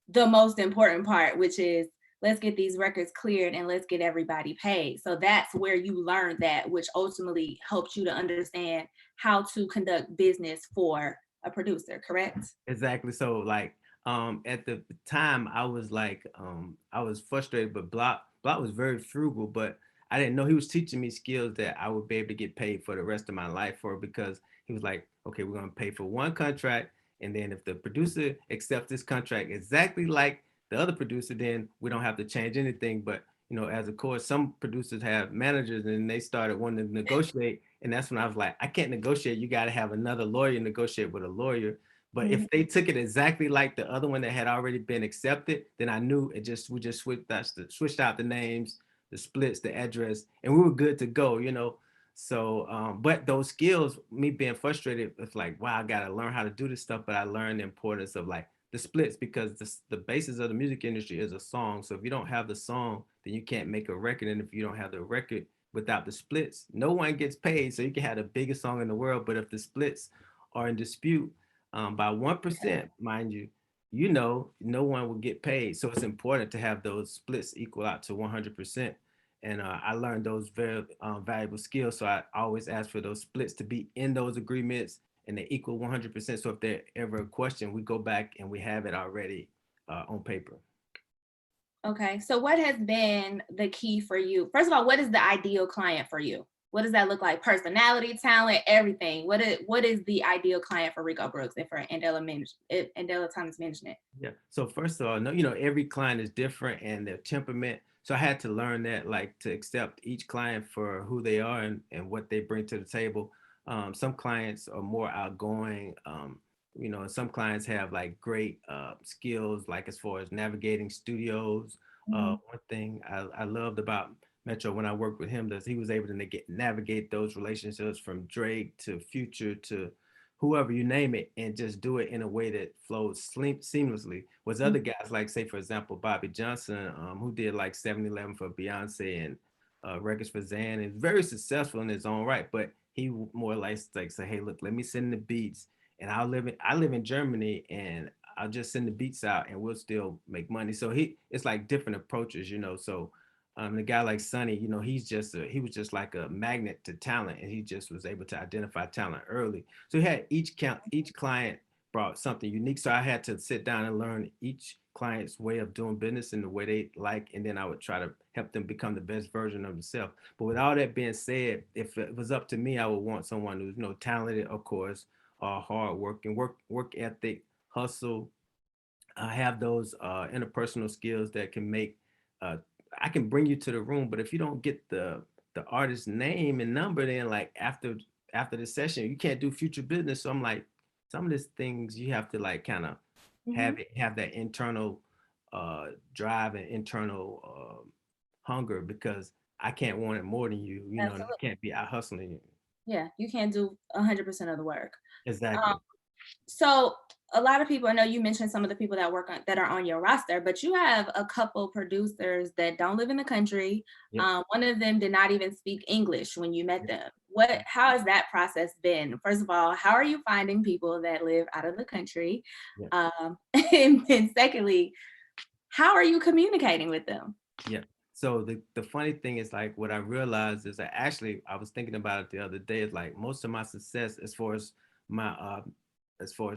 the most important part, which is let's get these records cleared and let's get everybody paid. So that's where you learn that, which ultimately helps you to understand how to conduct business for a producer, correct? Exactly. So like at the time I was like I was frustrated, but Block was very frugal, but I didn't know he was teaching me skills that I would be able to get paid for the rest of my life for, because he was like, okay, we're going to pay for one contract. And then if the producer accepts this contract exactly like the other producer, then we don't have to change anything. But, as of course, some producers have managers and they started wanting to negotiate. And that's when I was like, I can't negotiate. You got to have another lawyer negotiate with a lawyer. But if they took it exactly like the other one that had already been accepted, then I knew we just switched out the names, the splits, the address, and we were good to go. So, but those skills, me being frustrated, it's like, wow, I got to learn how to do this stuff. But I learned the importance of like the splits, because the basis of the music industry is a song. So if you don't have the song, then you can't make a record. And if you don't have the record without the splits, no one gets paid. So you can have the biggest song in the world, but if the splits are in dispute by 1%, mind you, you know, no one will get paid. So it's important to have those splits equal out to 100%. And I learned those very valuable skills. So I always ask for those splits to be in those agreements and they equal 100%. So if there's ever a question, we go back and we have it already on paper. Okay, so what has been the key for you? First of all, what is the ideal client for you? What does that look like? Personality, talent, everything. What is the ideal client for Rico Brooks and for Andela Thomas Management? Yeah. So first of all, no, you know, every client is different and their temperament. So I had to learn that, like, to accept each client for who they are and what they bring to the table. Some clients are more outgoing. You know, some clients have like great skills, like as far as navigating studios. One thing I loved about Metro when I worked with him is he was able to navigate those relationships from Drake to Future to whoever, you name it, and just do it in a way that flows seamlessly. Was other guys like, say, for example, Bobby Johnson, who did like 7-Eleven for Beyonce and records for Zan, and very successful in his own right, but he more like say, hey, look, let me send the beats, and I live in Germany, and I'll just send the beats out, and we'll still make money. So it's like different approaches, you know. So the guy like Sonny, you know, he was just like a magnet to talent, and he just was able to identify talent early. So he had each client brought something unique. So I had to sit down and learn each client's way of doing business and the way they like, and then I would try to help them become the best version of themselves. But with all that being said, if it was up to me, I would want someone who's, you know, talented, of course, hard working, work ethic, hustle, have those interpersonal skills that can make I can bring you to the room, but if you don't get the artist's name and number, then like after the session, you can't do future business. So I'm like, some of these things you have to like kind of have that internal drive and internal hunger, because I can't want it more than you, you know, and I can't be out hustling you. Yeah, you can't do 100% of the work. Exactly. So a lot of people, I know you mentioned some of the people that are on your roster, but you have a couple producers that don't live in the country. Yep. One of them did not even speak English when you met them. How has that process been? First of all, how are you finding people that live out of the country? Yep. And then secondly, how are you communicating with them? Yeah. So the funny thing is, like, what I realized is that actually I was thinking about it the other day, is like most of my success as far as my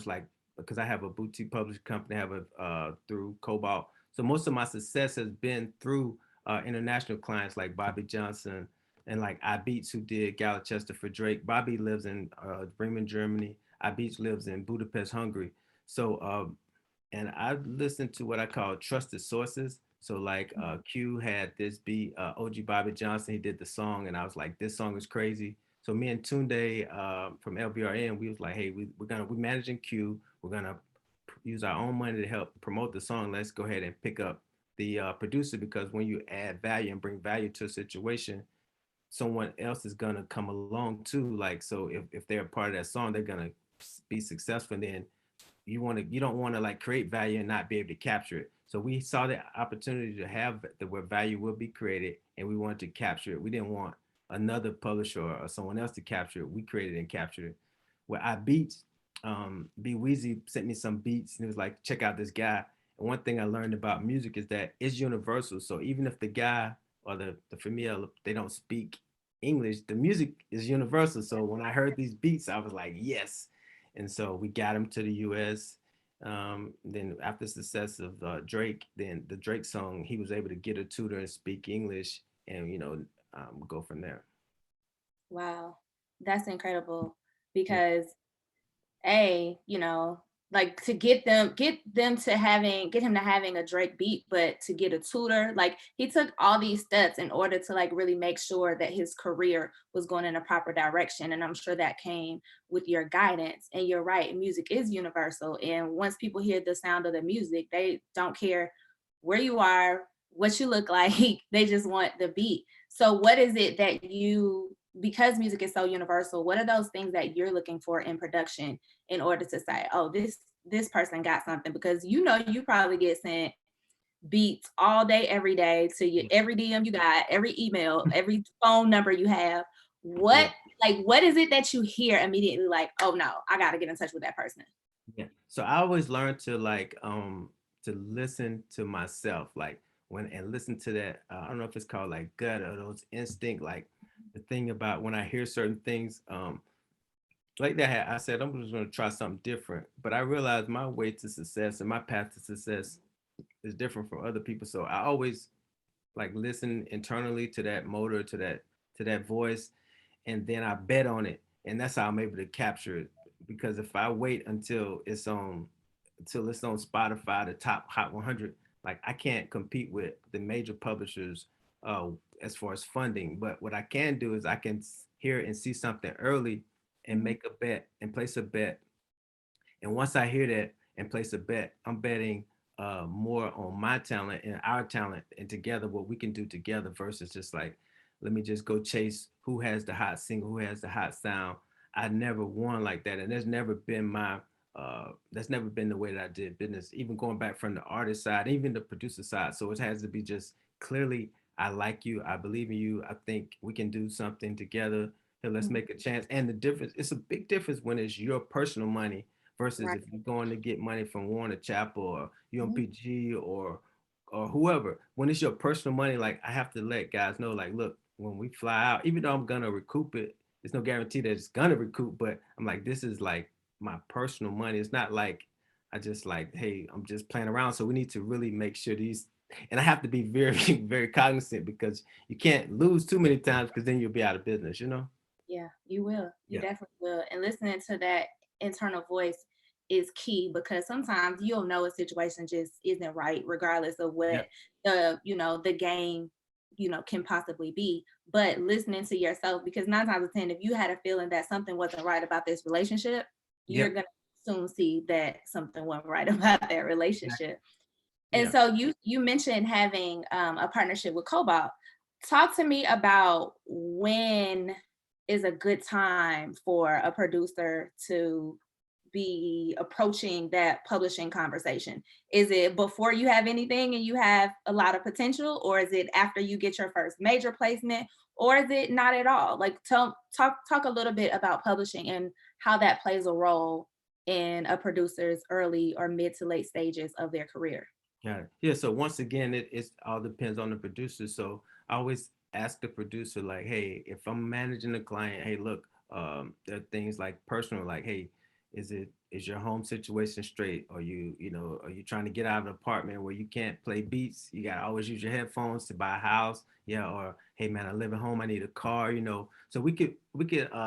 like, because I have a boutique publishing company, I have a through Cobalt. So most of my success has been through international clients like Bobby Johnson and like iBeats, who did Galachester for Drake. Bobby lives in Bremen, Germany. iBeats lives in Budapest, Hungary. So and I listened to what I call trusted sources. So like Q had this beat, OG Bobby Johnson, he did the song, and I was like, this song is crazy. So me and Tunde from LBRN, we was like, hey, we're managing Q. We're gonna use our own money to help promote the song. Let's go ahead and pick up the producer, because when you add value and bring value to a situation, someone else is gonna come along too. Like, so if they're a part of that song, they're gonna be successful. And then you don't want to like create value and not be able to capture it. So we saw the opportunity to have where value will be created, and we wanted to capture it. We didn't want another publisher or someone else to capture it. We created and captured it. Where I beats, B Weezy sent me some beats, and it was like, check out this guy. And one thing I learned about music is that it's universal. So even if the guy or the female, they don't speak English, the music is universal. So when I heard these beats, I was like, yes. And so we got him to the US. Then after the success of Drake, then the Drake song, he was able to get a tutor and speak English, and, you know, go from there. Wow, that's incredible, because you know, like to get him to having a Drake beat, but to get a tutor, like he took all these steps in order to like really make sure that his career was going in a proper direction. And I'm sure that came with your guidance. And you're right, music is universal. And once people hear the sound of the music, they don't care where you are, what you look like, they just want the beat. So what is it that because music is so universal, what are those things that you're looking for in production in order to say, oh, this person got something? Because you know, you probably get sent beats all day, every day to you, every DM you got, every email, every phone number you have. what is it that you hear immediately? Like, oh no, I got to get in touch with that person. Yeah. So I always learn to to listen to myself, like and listen to that. I don't know if it's called like gut or those instinct, like the thing about when I hear certain things, like that. I said I'm just gonna try something different, but I realized my way to success and my path to success is different from other people. So I always like listen internally to that motor, to that voice, and then I bet on it, and that's how I'm able to capture it. Because if I wait until it's on Spotify, the top Hot 100, like I can't compete with the major publishers as far as funding. But what I can do is I can hear and see something early and make a bet and place a bet. And once I hear that and place a bet, I'm betting more on my talent and our talent and together what we can do together versus just like, let me just go chase who has the hot single, who has the hot sound. I never won like that. And that's never been the way that I did business, even going back from the artist side, even the producer side. So it has to be just clearly, I like you, I believe in you, I think we can do something together. Here, let's make a chance. And the difference, it's a big difference when it's your personal money versus Right. if you're going to get money from Warner Chappell or UMPG or whoever. When it's your personal money, like I have to let guys know, like, look, when we fly out, even though I'm gonna recoup it, there's no guarantee that it's gonna recoup, but I'm like, this is like my personal money. It's not like I just like, hey, I'm just playing around. So we need to really make sure these, and I have to be very, very cognizant because you can't lose too many times because then you'll be out of business, you know? Yeah, you will. You Yeah. definitely will. And listening to that internal voice is key because sometimes you'll know a situation just isn't right, regardless of Yeah. what the game, can possibly be. But listening to yourself, because 9 times out of 10, if you had a feeling that something wasn't right about this relationship, you're Yep. gonna soon see that something wasn't right about that relationship. And Yeah. so you mentioned having a partnership with Cobalt. Talk to me about when is a good time for a producer to be approaching that publishing conversation. Is it before you have anything and you have a lot of potential, or is it after you get your first major placement, or is it not at all? Like talk a little bit about publishing and how that plays a role in a producer's early or mid to late stages of their career. Yeah. Yeah. So once again, it's all depends on the producer. So I always ask the producer, like, hey, if I'm managing a client, hey, look, there are things like personal, like, hey, is your home situation straight? Or are you trying to get out of an apartment where you can't play beats? You gotta always use your headphones to buy a house. Yeah. Or hey man, I live at home, I need a car. So we could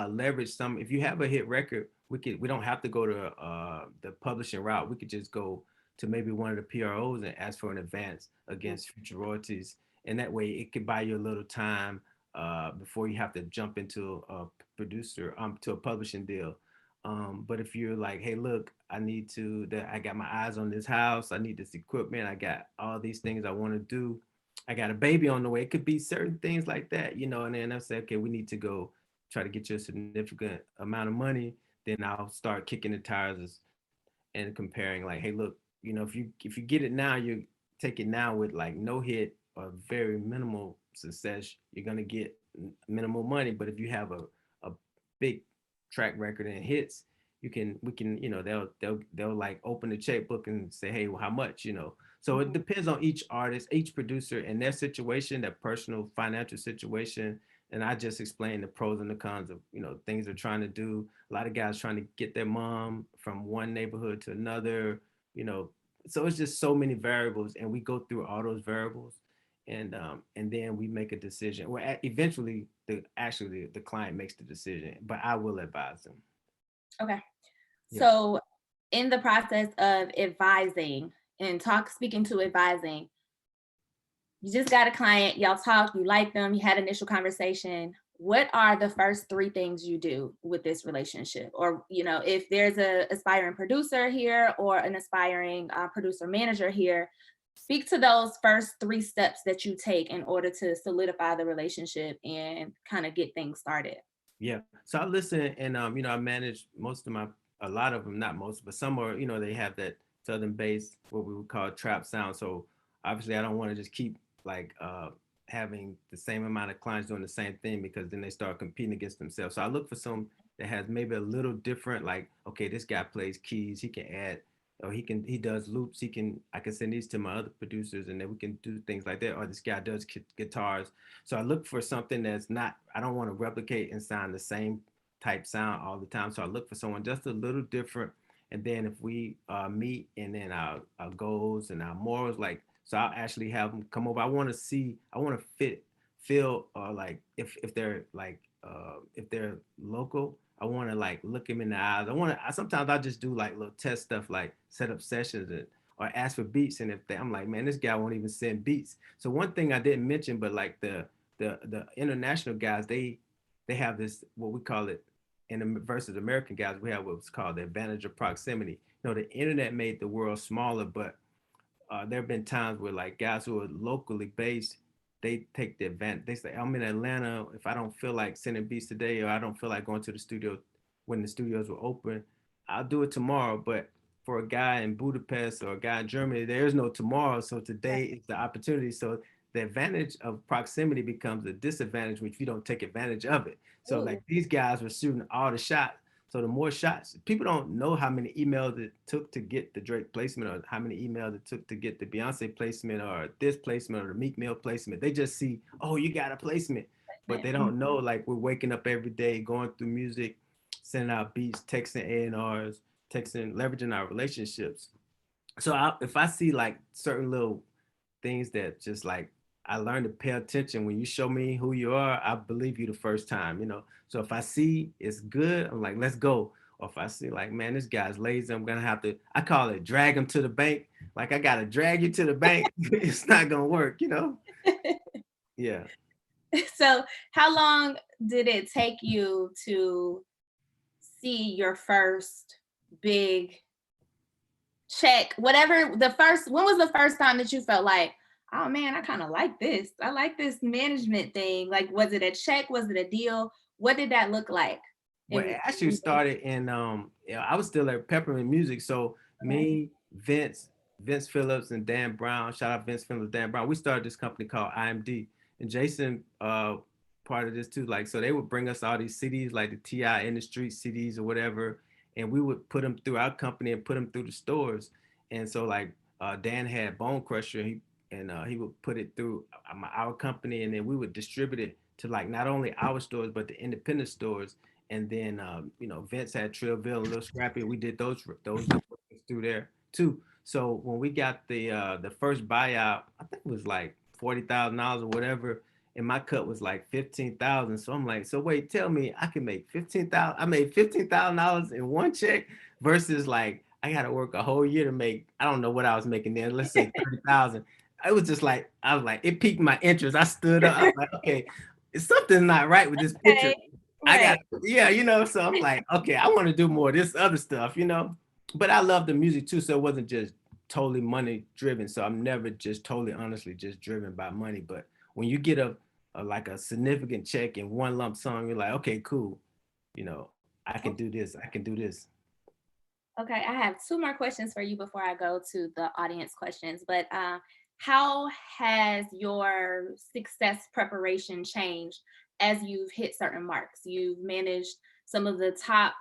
leverage some. If you have a hit record, we don't have to go to the publishing route. We could just go to maybe one of the PROs and ask for an advance against future royalties. And that way it could buy you a little time before you have to jump into a producer, to a publishing deal. But if you're like, hey, look, I got my eyes on this house, I need this equipment, I got all these things I want to do, I got a baby on the way. It could be certain things like that, and then I say, okay, we need to go try to get you a significant amount of money. Then I'll start kicking the tires and comparing like, hey, look, if you get it now, you take it now with like no hit or very minimal success, you're gonna get minimal money. But if you have a big track record and hits, we can they'll like open the checkbook and say, hey, well, how much. So it depends on each artist, each producer and their situation, their personal financial situation. And I just explained the pros and the cons of things they're trying to do. A lot of guys trying to get their mom from one neighborhood to another, you know. So it's just so many variables, and we go through all those variables, and then we make a decision. Well, eventually, the client makes the decision, but I will advise them. Okay. Yeah. So in the process of advising and speaking to advising, you just got a client, y'all talk, you like them, you had initial conversation. What are the first 3 things you do with this relationship? Or, if there's an aspiring producer here or an aspiring producer manager here, speak to those first 3 steps that you take in order to solidify the relationship and kind of get things started. Yeah. So I listen, and I manage a lot of them, not most, but some are, they have that southern bass, what we would call trap sound. So obviously I don't want to just keep like having the same amount of clients doing the same thing, because then they start competing against themselves. So I look for some that has maybe a little different, like, okay, this guy plays keys, he can add, or he does loops, I can send these to my other producers and then we can do things like that. Or this guy does guitars. So I look for something that's not, I don't want to replicate and sound the same type sound all the time. So I look for someone just a little different. And then if we meet, and then our goals and our morals, like, so I'll actually have them come over. I want to see, I want to feel, like if they're like, if they're local, I want to like look them in the eyes. Sometimes I just do like little test stuff, like set up sessions or ask for beats. And I'm like, man, this guy won't even send beats. So one thing I didn't mention, but like the international guys, they have this, what we call it, in the versus American guys, we have what's called the advantage of proximity. You know, the internet made the world smaller, but there have been times where like guys who are locally based, they take the advantage. They say, I'm in Atlanta. If I don't feel like sending beats today, or I don't feel like going to the studio when the studios were open, I'll do it tomorrow. But for a guy in Budapest or a guy in Germany, there is no tomorrow. So today is the opportunity. So the advantage of proximity becomes a disadvantage if you don't take advantage of it. So like these guys were shooting all the shots. So the more shots, people don't know how many emails it took to get the Drake placement, or how many emails it took to get the Beyonce placement, or this placement, or the Meek Mill placement. They just see, oh, you got a placement, but they don't know, like, we're waking up every day, going through music, sending out beats, texting A&Rs, texting, leveraging our relationships. So if I see like certain little things that just like, I learned to pay attention. When you show me who you are, I believe you the first time, you know? So if I see it's good, I'm like, let's go. Or if I see like, man, this guy's lazy, I'm gonna have to, I call it drag him to the bank. Like, I gotta drag you to the bank. It's not gonna work, you know? Yeah. So how long did it take you to see your first big check? Whatever when was the first time that you felt like, oh man, I kind of like this. I like this management thing. Like, was it a check? Was it a deal? What did that look like? Well, it actually started in I was still at Peppermint Music. So me, Vince Phillips, and Dan Brown, shout out Vince Phillips, Dan Brown, we started this company called IMD. And Jason part of this too. Like, so they would bring us all these CDs, like the T.I. in the street CDs or whatever, and we would put them through our company and put them through the stores. And so like Dan had Bone Crusher, he would put it through our company, and then we would distribute it to like not only our stores but the independent stores. And then you know, Vince had Trillville and Little Scrappy. We did those through there too. So when we got the first buyout, I think it was like $40,000 or whatever, and my cut was like 15,000. So I'm like, so wait, tell me I can make 15,000? I made $15,000 in one check versus like I got to work a whole year to make, I don't know what I was making then. Let's say 30,000. I was just like, I was like, it piqued my interest. I stood up. I was like, okay, something's not right with this picture. Right. I got, yeah, you know, so I'm like, okay, I want to do more of this other stuff, you know, but I love the music too. So it wasn't just totally money driven. So I'm never just totally honestly just driven by money. But when you get like a significant check in one lump sum, you're like, okay, cool. You know, I can do this. I can do this. Okay, I have two more questions for you before I go to the audience questions. But how has your success preparation changed as you've hit certain marks? You've managed some of the top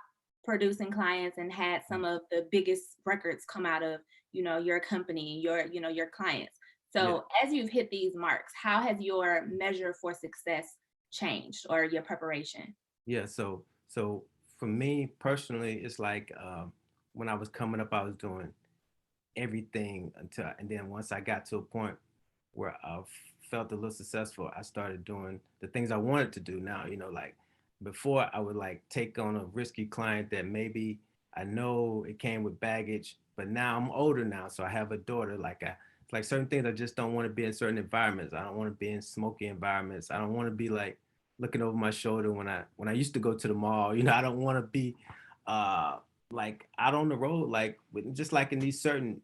producing clients and had some of the biggest records come out of, you know, your company, your clients. So as you've hit these marks, how has your measure for success changed, or your preparation? Yeah. So for me personally, it's like when I was coming up, I was doing everything and then once I got to a point where I felt a little successful, I started doing the things I wanted to do now. You know, like before I would like take on a risky client that maybe I know it came with baggage, but now I'm older now. So I have a daughter, like certain things I just don't want to be in certain environments. I don't want to be in smoky environments. I don't want to be like looking over my shoulder when I used to go to the mall. You know, I don't want to be like out on the road, like just like in these certain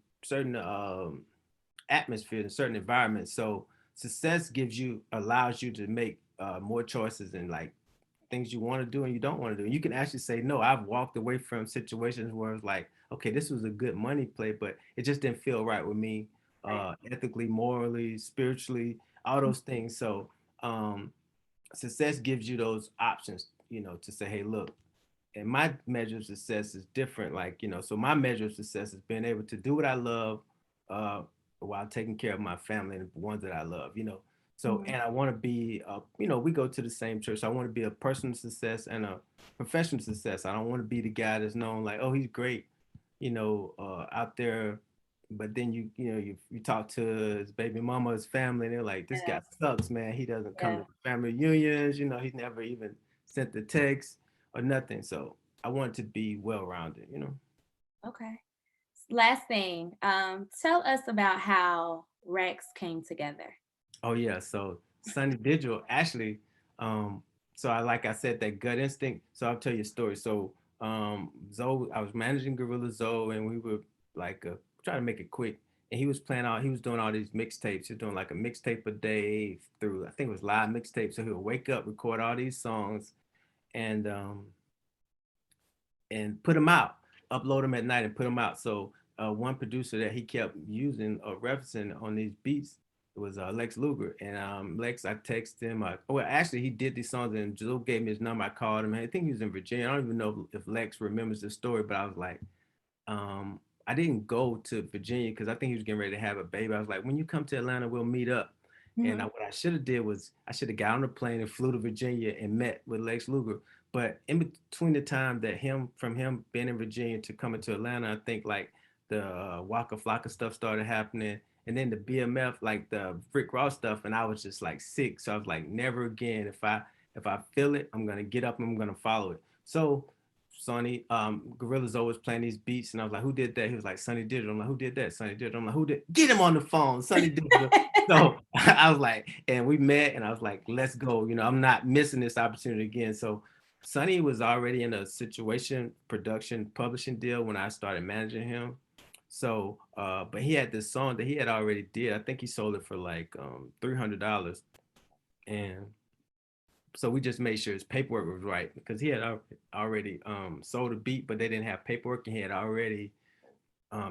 atmospheres and certain environments. So success allows you to make more choices and like things you want to do and you don't want to do. You can actually say, no, I've walked away from situations where it's like, okay, this was a good money play, but it just didn't feel right with me, ethically, morally, spiritually. all those things. So success gives you those options, to say, hey, look, and my measure of success is different. Like, so my measure of success is being able to do what I love uh, while taking care of my family and the ones that I love. So, and I want to be, we go to the same church. So I want to be a personal success and a professional success. I don't want to be the guy that's known like, oh, he's great, out there. But then you talk to his baby mama, his family, and they're like, this guy Yeah. sucks, man. He doesn't come Yeah. to family reunions. He's never even sent the text or nothing. So I want to be well-rounded. Okay. Last thing, tell us about how Rex came together. Oh yeah. So Sunny Digital actually, so like I said, that gut instinct. So I'll tell you a story. So Zoe, I was managing Gorilla Zoe, and we were like trying to make it quick. And he was doing all these mixtapes. He was doing like a mixtape a day through, I think it was live mixtape. So he'll wake up, record all these songs, and put them out, upload them at night and put them out. So one producer that he kept using or referencing on these beats was Lex Luger. And Lex, I texted him. Well, actually, he did these songs, and Joe gave me his number. I called him. I think he was in Virginia. I don't even know if Lex remembers the story, but I was like, I didn't go to Virginia because I think he was getting ready to have a baby. I was like, when you come to Atlanta, we'll meet up. And what I should have did was I should have got on the plane and flew to Virginia and met with Lex Luger. But in between the time that from him being in Virginia to coming to Atlanta, I think like the Waka Flocka stuff started happening, and then the BMF, like the Rick Ross stuff, and I was just like sick. So I was like, never again. If I feel it, I'm gonna get up and I'm gonna follow it. So Sonny, Gorilla's always playing these beats, and I was like, who did that? He was like, Sonny Digital. I'm like, who did that? Sonny Digital. I'm like, who did? Get him on the phone, Sonny Digital. So I was like, and we met, and I was like, let's go. I'm not missing this opportunity again. So Sonny was already in a situation, production, publishing deal when I started managing him. So, but he had this song that he had already did. I think he sold it for like $300, and so we just made sure his paperwork was right because he had already sold a beat, but they didn't have paperwork, and he had already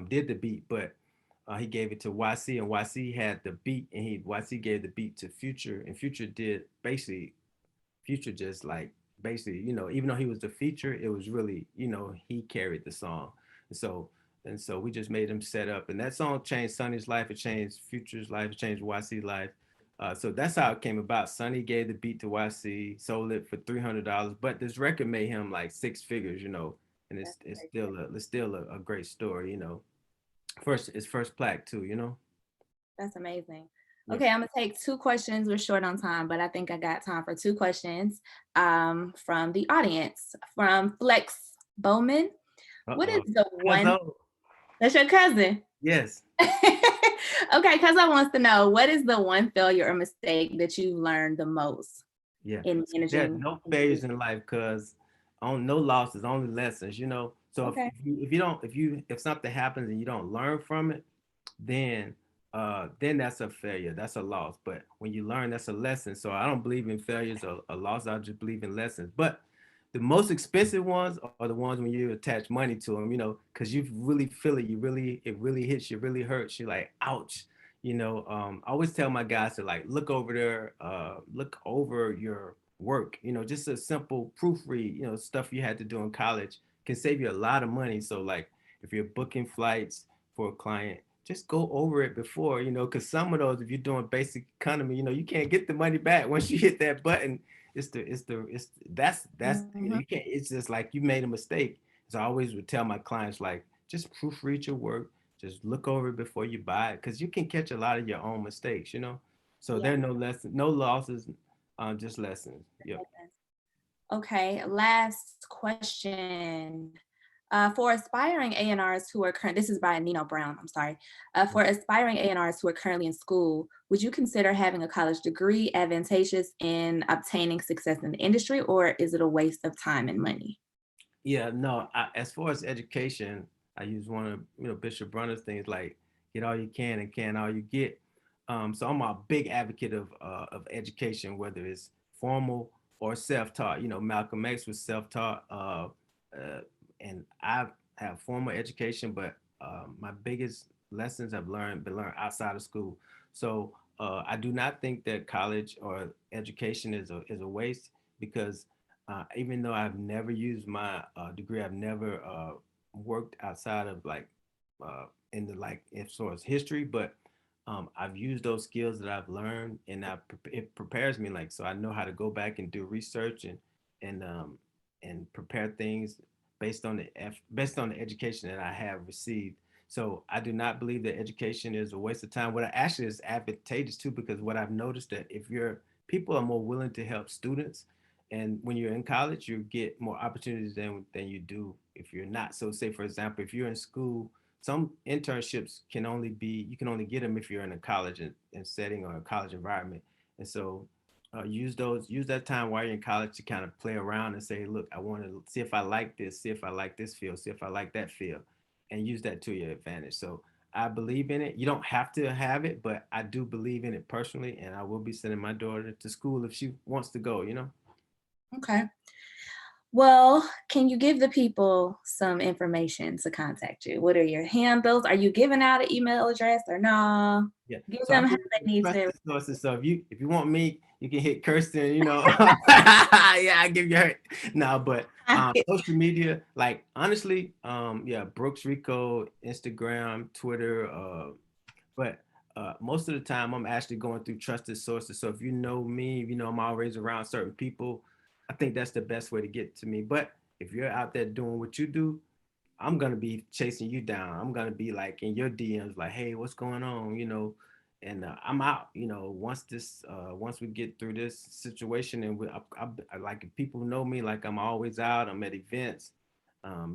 did the beat, but he gave it to YC, and YC had the beat, and YC gave the beat to Future, and Future did basically, Future just like basically, even though he was the feature, it was really, he carried the song. And so we just made him set up, and that song changed Sonny's life, it changed Future's life, it changed YC's life. So that's how it came about. Sonny gave the beat to YC, sold it for $300, but this record made him like six figures, and it's still a great story. First plaque too. That's amazing. Yeah. Okay, I'm gonna take two questions. We're short on time, but I think I got time for two questions from the audience. From Flex Bowman. What is the one? Hello. That's your cousin. Yes. Okay, Cousin wants to know, what is the one failure or mistake that you learned the most in managing? There's no failures in life, because no losses, only lessons. So Okay. if something happens and you don't learn from it, then that's a failure. That's a loss. But when you learn, that's a lesson. So I don't believe in failures or a loss. I just believe in lessons. But the most expensive ones are the ones when you attach money to them, because you really feel it. It really hits you, really hurts you, like, ouch. I always tell my guys to like look over your work. Just a simple proofread, stuff you had to do in college can save you a lot of money. So like if you're booking flights for a client, just go over it before, because some of those, if you're doing basic economy, you can't get the money back once you hit that button. You can't, it's just like you made a mistake. So I always would tell my clients, like, just proofread your work, just look over it before you buy it, because you can catch a lot of your own mistakes. So Yeah. there are no lessons, no losses, just lessons. Yep. Okay, last question. For aspiring A&Rs who are this is by Nino Brown, I'm sorry. For aspiring A&Rs who are currently in school, would you consider having a college degree advantageous in obtaining success in the industry, or is it a waste of time and money? Yeah, no, as far as education, I use one of Bishop Brunner's things, like, get all you can and can all you get. So I'm a big advocate of education, whether it's formal or self-taught. Malcolm X was self-taught, and I have formal education, but my biggest lessons have been learned outside of school. So I do not think that college or education is a waste, because even though I've never used my degree, I've never worked outside of like in the like as far as history, but I've used those skills that I've learned, and it prepares me, like, so I know how to go back and do research and and prepare things based on the education that I have received. So I do not believe that education is a waste of time. What I actually is advantageous too, because what I've noticed that if you're people are more willing to help students, and when you're in college, you get more opportunities than you do if you're not. So say for example, if you're in school, some internships can only be you can only get them if you're in a college and setting or a college environment. And so use that time while you're in college to kind of play around and say, look, I want to see if I like this, see if I like this field, see if I like that field, and use that to your advantage. So I believe in it. You don't have to have it, but I do believe in it personally, and I will be sending my daughter to school if she wants to go, you know? Okay. Well, can you give the people some information to contact you? What are your handles? Are you giving out an email address or no? Yeah. Give So them I'm how they need to. sources. So if you want me, you can hit Kirsten, you know. Yeah, I give you her. No, but social media, like honestly, yeah, Brooks Rico, Instagram, Twitter, but most of the time I'm actually going through trusted sources. So if you know me, if you know I'm always around certain people, I think that's the best way to get to me. But if you're out there doing what you do, I'm gonna be chasing you down. I'm gonna be like in your DMs, like, hey, what's going on? You know, and I'm out. You know, once we get through this situation, and I like if people know me, like I'm always out. I'm at events,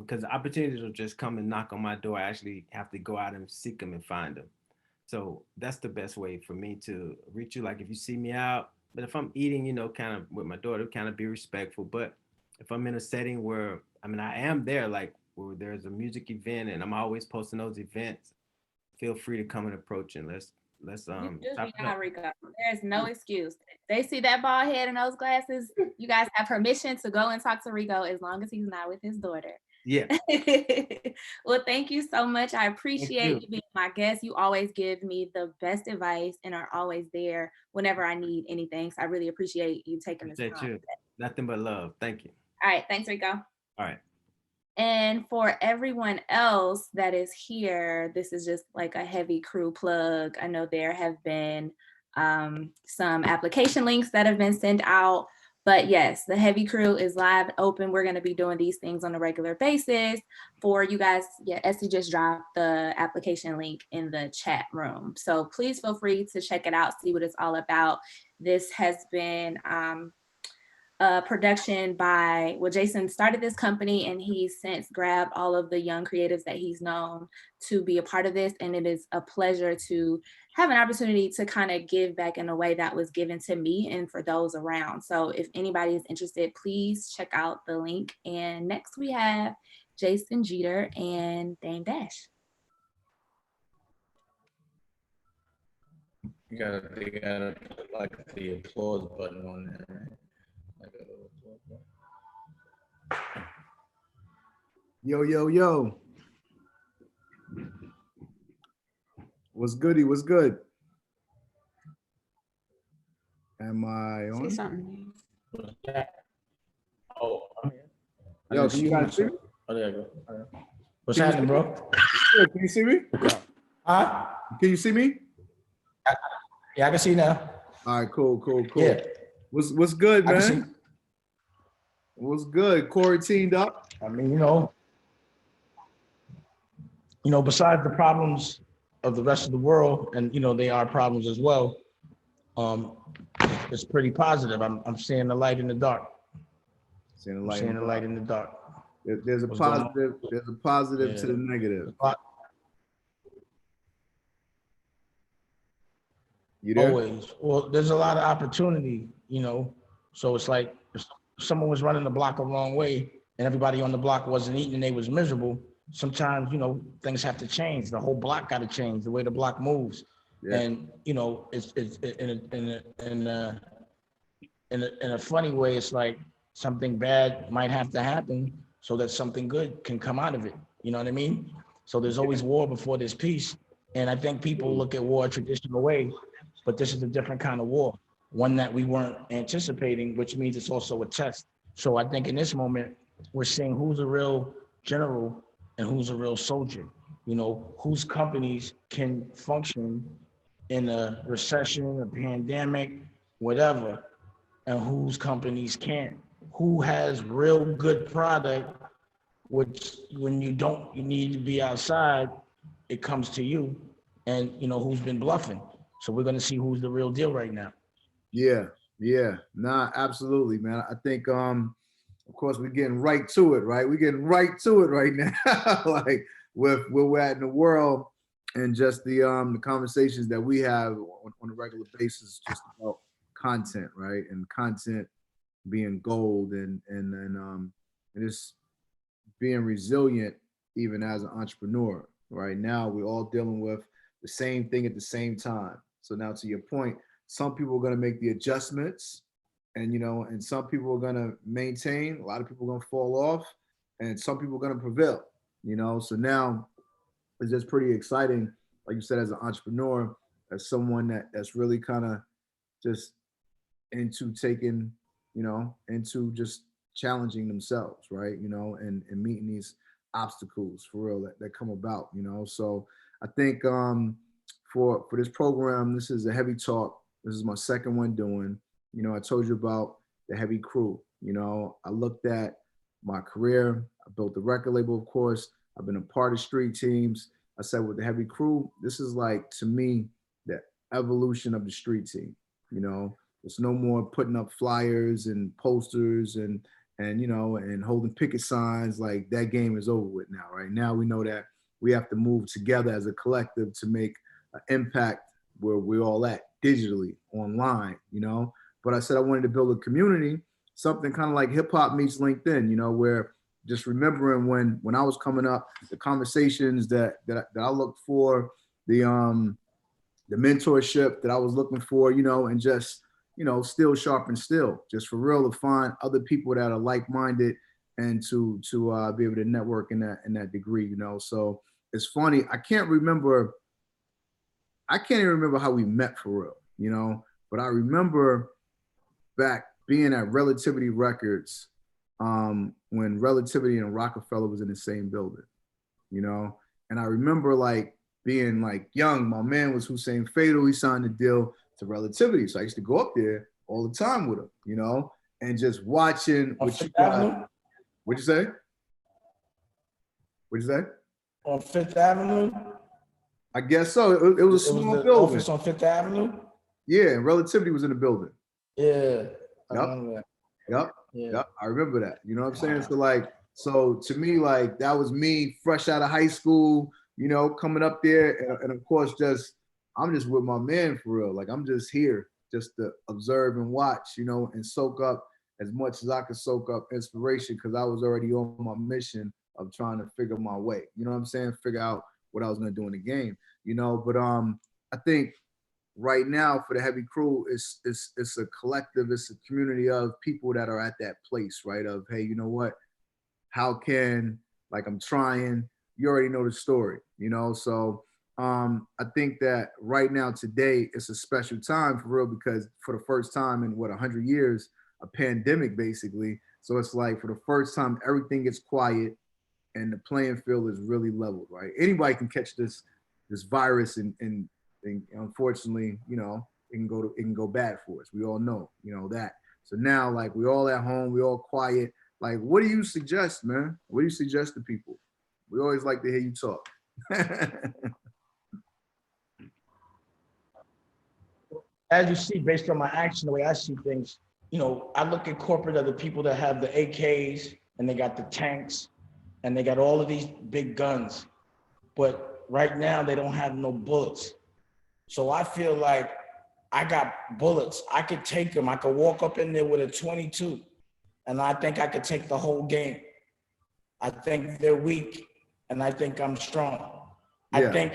because opportunities will just come and knock on my door. I actually have to go out and seek them and find them. So that's the best way for me to reach you. Like if you see me out, but if I'm eating, you know, kind of with my daughter, kind of be respectful. But if I'm in a setting where, I mean, I am there, like where there's a music event and I'm always posting those events, feel free to come and approach and let's You just chop be it up. out, Rico. There's no excuse. They see that bald head and those glasses. You guys have permission to go and talk to Rico as long as he's not with his daughter. Yeah. Well, thank you so much. I You. appreciate you being my guest. You always give me the best advice and are always there whenever I need anything. So I really appreciate you taking this Appreciate time. you. Nothing but love. Thank you. All right. Thanks, Rico. All right. And for everyone else that is here, this is just like a heavy crew plug. I know there have been some application links that have been sent out. But yes, the heavy crew is live open. We're going to be doing these things on a regular basis for you guys. Yeah, Essie just dropped the application link in the chat room. So please feel free to check it out, see what it's all about. This has been production by, well, Jason started this company and he's since grabbed all of the young creatives that he's known to be a part of this. And it is a pleasure to have an opportunity to kind of give back in a way that was given to me and for those around. So if anybody is interested, please check out the link. And next we have Jason Jeter and Dame Dash. They gotta put like the applause button on there, right? Like a little applause button. Yo, yo, yo. What's goody? What's good? Am I on? Say something. What's that? Oh, I'm here. Yo, can you guys see me? Oh, there you go. All right. What's happening, bro? Good. Can you see me? Huh? Can you see me? Yeah, I can see you now. All right, cool. Yeah. What's good, I can see. man? What's good? Quarantined up? I mean, besides the problems of the rest of the world, and they are problems as well. It's pretty positive. I'm seeing the light in the dark. Seeing the I'm light. seeing the light in the dark. There's a What's going on? positive. There's a positive Yeah. to the negative. You there? Always. Well, there's a lot of opportunity, so it's like if someone was running the block the wrong way and everybody on the block wasn't eating and they was miserable, sometimes, things have to change. The whole block got to change the way the block moves. Yeah. And, it's in a funny way, it's like something bad might have to happen so that something good can come out of it. You know what I mean? So there's always war before there's peace. And I think people look at war a traditional way. but this is a different kind of war, one that we weren't anticipating, which means it's also a test. So I think in this moment, we're seeing who's a real general and who's a real soldier, you know, whose companies can function in a recession, a pandemic, whatever, and whose companies can't. Who has real good product, which when you need to be outside, it comes to you, and you know who's been bluffing. So we're gonna see who's the real deal right now. Yeah, yeah, nah, absolutely, man. I think, of course, we're getting right to it, right? We're getting right to it right now, like with where we're at in the world, and just the conversations that we have on a regular basis, just about content, right? And content being gold, and just being resilient, even as an entrepreneur. Right now, we're all dealing with the same thing at the same time. So now, to your point, some people are going to make the adjustments, and and some people are going to maintain. A lot of people are going to fall off, and some people are going to prevail. So now it's just pretty exciting, like you said, as an entrepreneur, as someone that's really kind of just into taking, into just challenging themselves, right? And meeting these obstacles for real that come about, So I think for this program, this is a heavy talk. This is my second one doing. I told you about the heavy crew. I looked at my career. I built the record label, of course. I've been a part of street teams. I said with the heavy crew, this is like, to me, the evolution of the street team. There's no more putting up flyers and posters and holding picket signs. Like, that game is over with now. Right now, we know that we have to move together as a collective to make an impact where we're all at digitally, online. But I said I wanted to build a community, something kind of like hip hop meets LinkedIn. Where just remembering when I was coming up, the conversations that I looked for, the mentorship that I was looking for, and just still sharpen still, just for real, to find other people that are like-minded and to be able to network in that degree. So it's funny, I can't even remember how we met for real, but I remember back being at Relativity Records when Relativity and Rockefeller was in the same building, and I remember like being like young. My man was Hussein Fatal. He signed a deal to Relativity, so I used to go up there all the time with him, and just watching. On Fifth Avenue? What'd you say? What'd you say? On Fifth Avenue? I guess so. It was a small building. Office on Fifth Avenue? Yeah, and Relativity was in the building. Yeah. I remember that. Yep. I remember that. You know what I'm saying? So to me, like, that was me fresh out of high school, coming up there, and of course, I'm just with my man for real. Like, I'm just here just to observe and watch, and soak up as much as I could soak up inspiration, because I was already on my mission of trying to figure my way. You know what I'm saying? Figure out what I was gonna do in the game. But I think right now for the heavy crew, it's a collective, it's a community of people that are at that place, right? Of, hey, you know what? How can, like, I'm trying, you already know the story, So I think that right now, today, it's a special time for real, because for the first time in 100 years, a pandemic basically. So it's like, for the first time, everything gets quiet and the playing field is really leveled, right? Anybody can catch this virus, and unfortunately, it can go bad for us. We all know, that. So now, like, we all at home, we all quiet. Like, what do you suggest, man? What do you suggest to people? We always like to hear you talk. As you see, based on my action, the way I see things, I look at corporate of the people that have the AKs and they got the tanks and they got all of these big guns, but right now they don't have no bullets. So I feel like I got bullets. I could take them. I could walk up in there with a 22, and I think I could take the whole game. I think they're weak, and I think I'm strong. Yeah. I think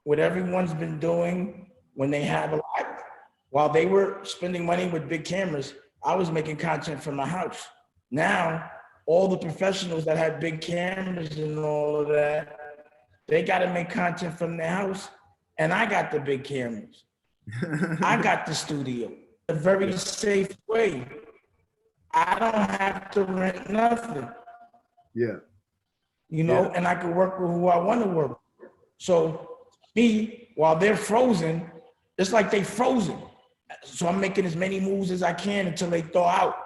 what everyone's been doing when they have a lot, while they were spending money with big cameras, I was making content from my house. Now, all the professionals that had big cameras and all of that, they got to make content from their house, and I got the big cameras. I got the studio a very safe way. I don't have to rent nothing. Yeah. You know, and I can work with who I want to work. So me, while they're frozen, it's like they frozen. So I'm making as many moves as I can until they thaw out,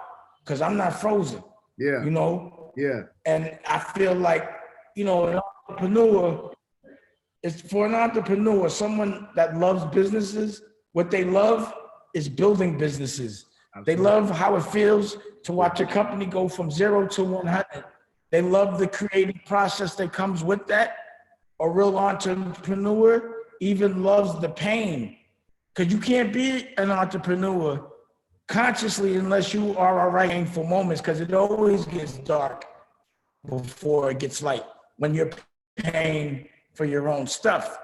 because I'm not frozen. Yeah. You know? Yeah. And I feel like, you know, an entrepreneur, it's for an entrepreneur, someone that loves businesses, what they love is building businesses. Absolutely. They love how it feels to watch a company go from 0 to 100. They love the creative process that comes with that. A real entrepreneur even loves the pain, because you can't be an entrepreneur consciously unless you are all right for moments, because it always gets dark before it gets light when you're paying for your own stuff.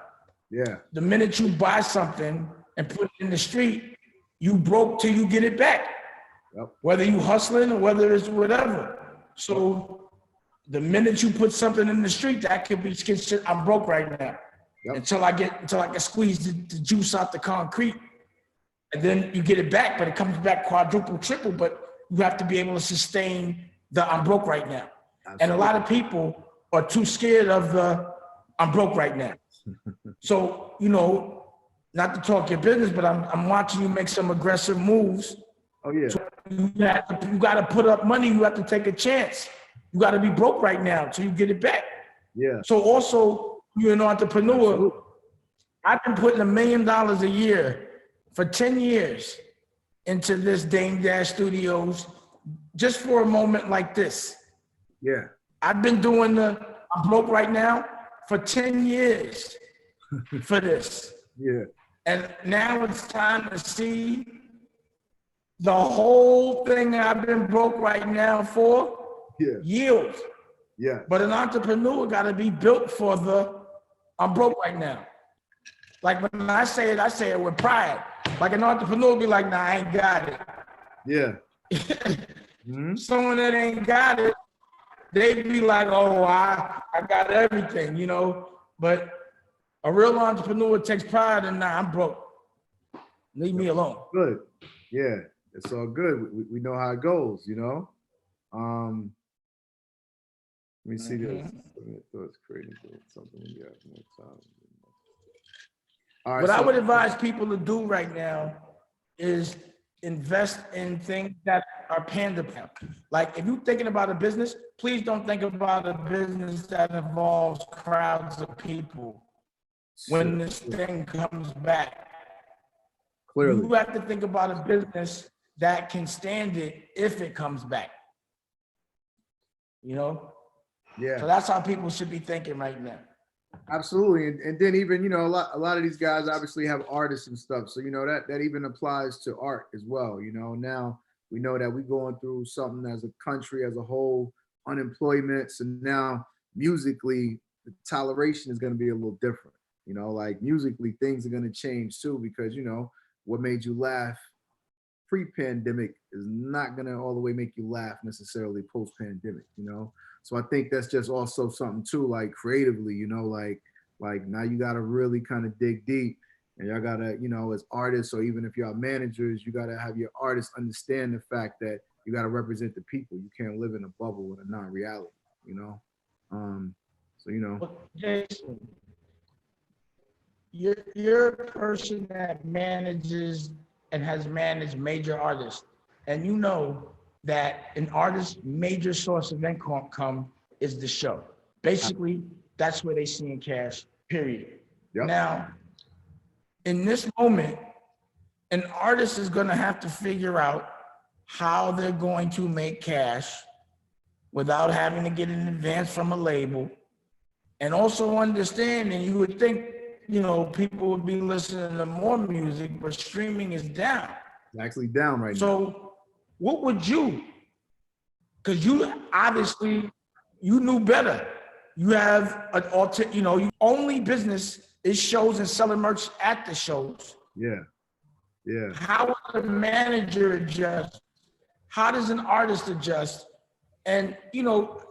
Yeah. The minute you buy something and put it in the street, you broke till you get it back. Yep. Whether you hustling or whether it's whatever. So the minute you put something in the street, that could be considered, I'm broke right now. Yep. Until I can squeeze the juice out the concrete. And then you get it back, but it comes back quadruple, triple, but you have to be able to sustain the I'm broke right now. Absolutely. And a lot of people are too scared of the I'm broke right now. So, you know, not to talk your business, but I'm watching you make some aggressive moves. Oh yeah. So you got to put up money. You have to take a chance. You got to be broke right now till you get it back. Yeah. So also, you're an entrepreneur. Absolutely. I've been putting $1 million a year for 10 years into this Dame Dash Studios just for a moment like this. Yeah. I've been doing I'm broke right now for 10 years for this. Yeah. And now it's time to see the whole thing I've been broke right now for yield. Yeah. But an entrepreneur got to be built for the I'm broke right now. Like when I say it with pride. Like an entrepreneur be like, nah, I ain't got it. Yeah. Mm-hmm. Someone that ain't got it, they be like, oh, I got everything, you know. But a real entrepreneur takes pride in, nah, I'm broke. Leave me alone. Good. Yeah, it's all good. We know how it goes, you know. Let me see this. Thoughts creating something when you have more time. All right, what I would advise people to do right now is invest in things that are panda. Like if you're thinking about a business, please don't think about a business that involves crowds of people when this thing comes back. Clearly. You have to think about a business that can stand it if it comes back. You know? Yeah. So that's how people should be thinking right now. Absolutely. And then even, you know, a lot of these guys obviously have artists and stuff. So, you know, that even applies to art as well. You know, now we know that we're going through something as a country as a whole, unemployment. So now musically, the toleration is going to be a little different. You know, like musically, things are going to change too, because, you know, what made you laugh pre-pandemic is not going to all the way make you laugh necessarily post-pandemic, you know? So I think that's just also something too, like creatively, you know, like now you got to really kind of dig deep, and y'all got to, you know, as artists, or even if y'all managers, you got to have your artists understand the fact that you got to represent the people. You can't live in a bubble with a non-reality, you know? So, you know. Jason, you're a person that manages and has managed major artists, and you know that an artist's major source of income is the show. Basically, that's where they see in cash, period. Yep. Now, in this moment, an artist is gonna have to figure out how they're going to make cash without having to get an advance from a label. And also understanding, you would think, you know, people would be listening to more music, but streaming is down. It's actually down right now. So what would you, because you obviously, you knew better. You have an you know, your only business is shows and selling merch at the shows. Yeah, yeah. How does a manager adjust? How does an artist adjust? And, you know,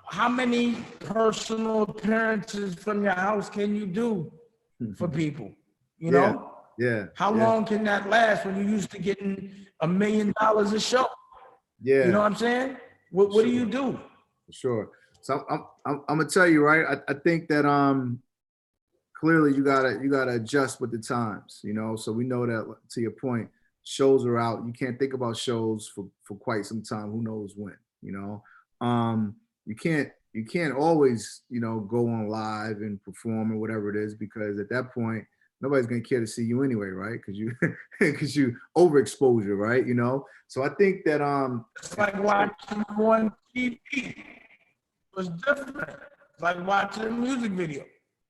how many personal appearances from your house can you do for people, you know? Yeah. How long can that last when you're used to getting $1 million a show? Yeah. You know what I'm saying? What do you do? For sure. So I'm gonna tell you, right? I think that clearly you gotta adjust with the times, you know. So we know that, to your point, shows are out. You can't think about shows for quite some time. Who knows when, you know? You can't always, you know, go on live and perform or whatever it is, because at that point nobody's gonna care to see you anyway, right? Because you overexposure, right? You know. So I think that It's like watching on TV. It was different. It's like watching a music video.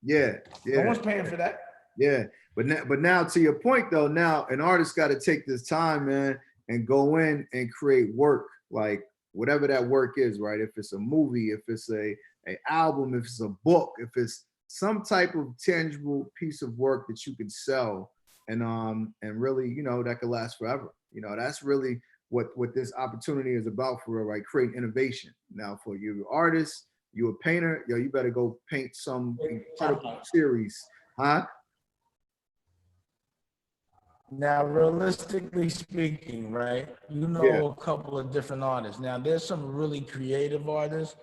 yeah. No one's paying for that. Yeah, but now to your point though, now an artist got to take this time, man, and go in and create work, like whatever that work is, right? If it's a movie, if it's a album, if it's a book, if it's some type of tangible piece of work that you can sell and really, you know, that could last forever. You know, that's really what this opportunity is about for real, right? Create innovation. Now, for you artist, you a painter, yo, you better go paint some incredible series, huh? Now, realistically speaking, right, you know, a couple of different artists. Now, there's some really creative artists.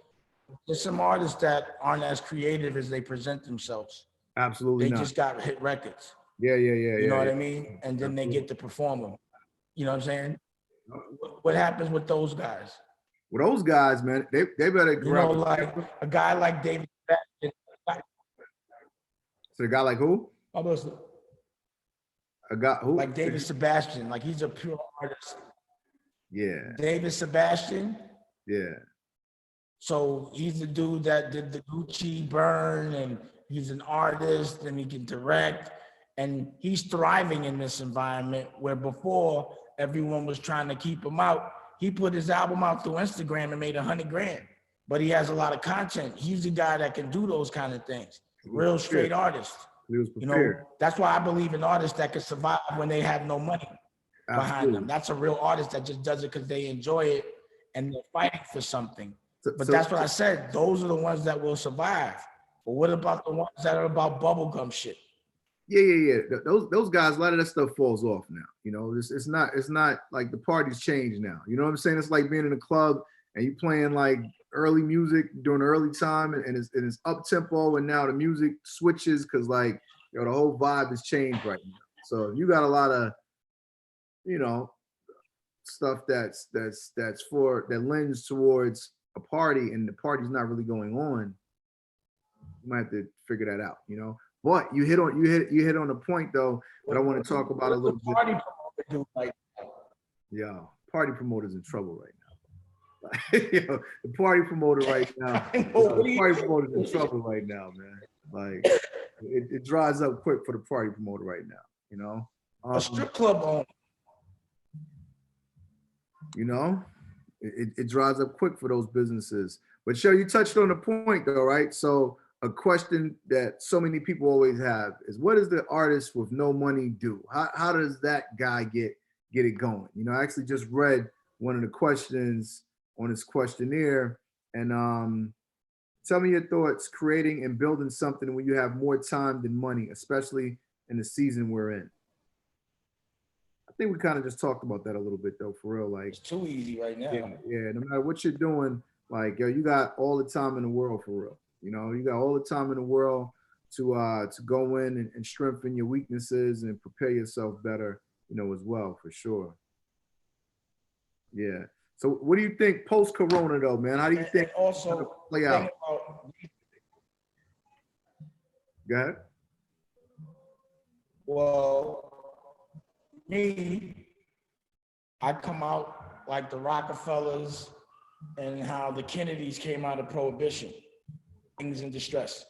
There's some artists that aren't as creative as they present themselves. Absolutely They not. just got hit records. Yeah. You know what I mean? And then they get to perform them. You know what I'm saying? What happens with those guys? With those guys, man, they better You know, like a guy like David. So a guy like who? Almost A guy who? like David Sebastian, like he's a pure artist. Yeah. David Sebastian. Yeah. So he's the dude that did the Gucci burn, and he's an artist and he can direct, and he's thriving in this environment where before everyone was trying to keep him out. He put his album out through Instagram and made 100 grand, but he has a lot of content. He's the guy that can do those kind of things. Real straight artist. He was You prepared. know, that's why I believe in artists that can survive when they have no money behind them. That's a real artist that just does it because they enjoy it and they're fighting for something. But that's what I said. Those are the ones that will survive. But what about the ones that are about bubblegum shit? Yeah. Those guys, a lot of that stuff falls off now. You know, it's not like the party's changed now. You know what I'm saying? It's like being in a club and you playing like early music during the early time and it's up tempo, and now the music switches because like, you know, the whole vibe has changed right now. So you got a lot of, you know, stuff that lends towards a party and the party's not really going on. You might have to figure that out, you know. But you hit on a point though that I want to talk about a little bit. Party promoter do like Yeah, party promoter's in trouble right now. You know, the party promoter right now. The party promoter's in trouble right now, man. Like it dries up quick for the party promoter right now. You know, a strip club owner. You know, it dries up quick for those businesses. But sure, you touched on the point though, right? So a question that so many people always have is, what does the artist with no money do? How does that guy get it going? You know, I actually just read one of the questions on his questionnaire, and tell me your thoughts creating and building something when you have more time than money, especially in the season we're in. I think we kind of just talked about that a little bit though, for real. Like, it's too easy right now. Yeah. No matter what you're doing, like, yo, you got all the time in the world for real. You know, you got all the time in the world to go in and strengthen your weaknesses and prepare yourself better, you know, as well, for sure. Yeah. So what do you think post-corona though, man? How do you think also play out? Go ahead. Well, me, I come out like the Rockefellers and how the Kennedys came out of Prohibition. Things in distress.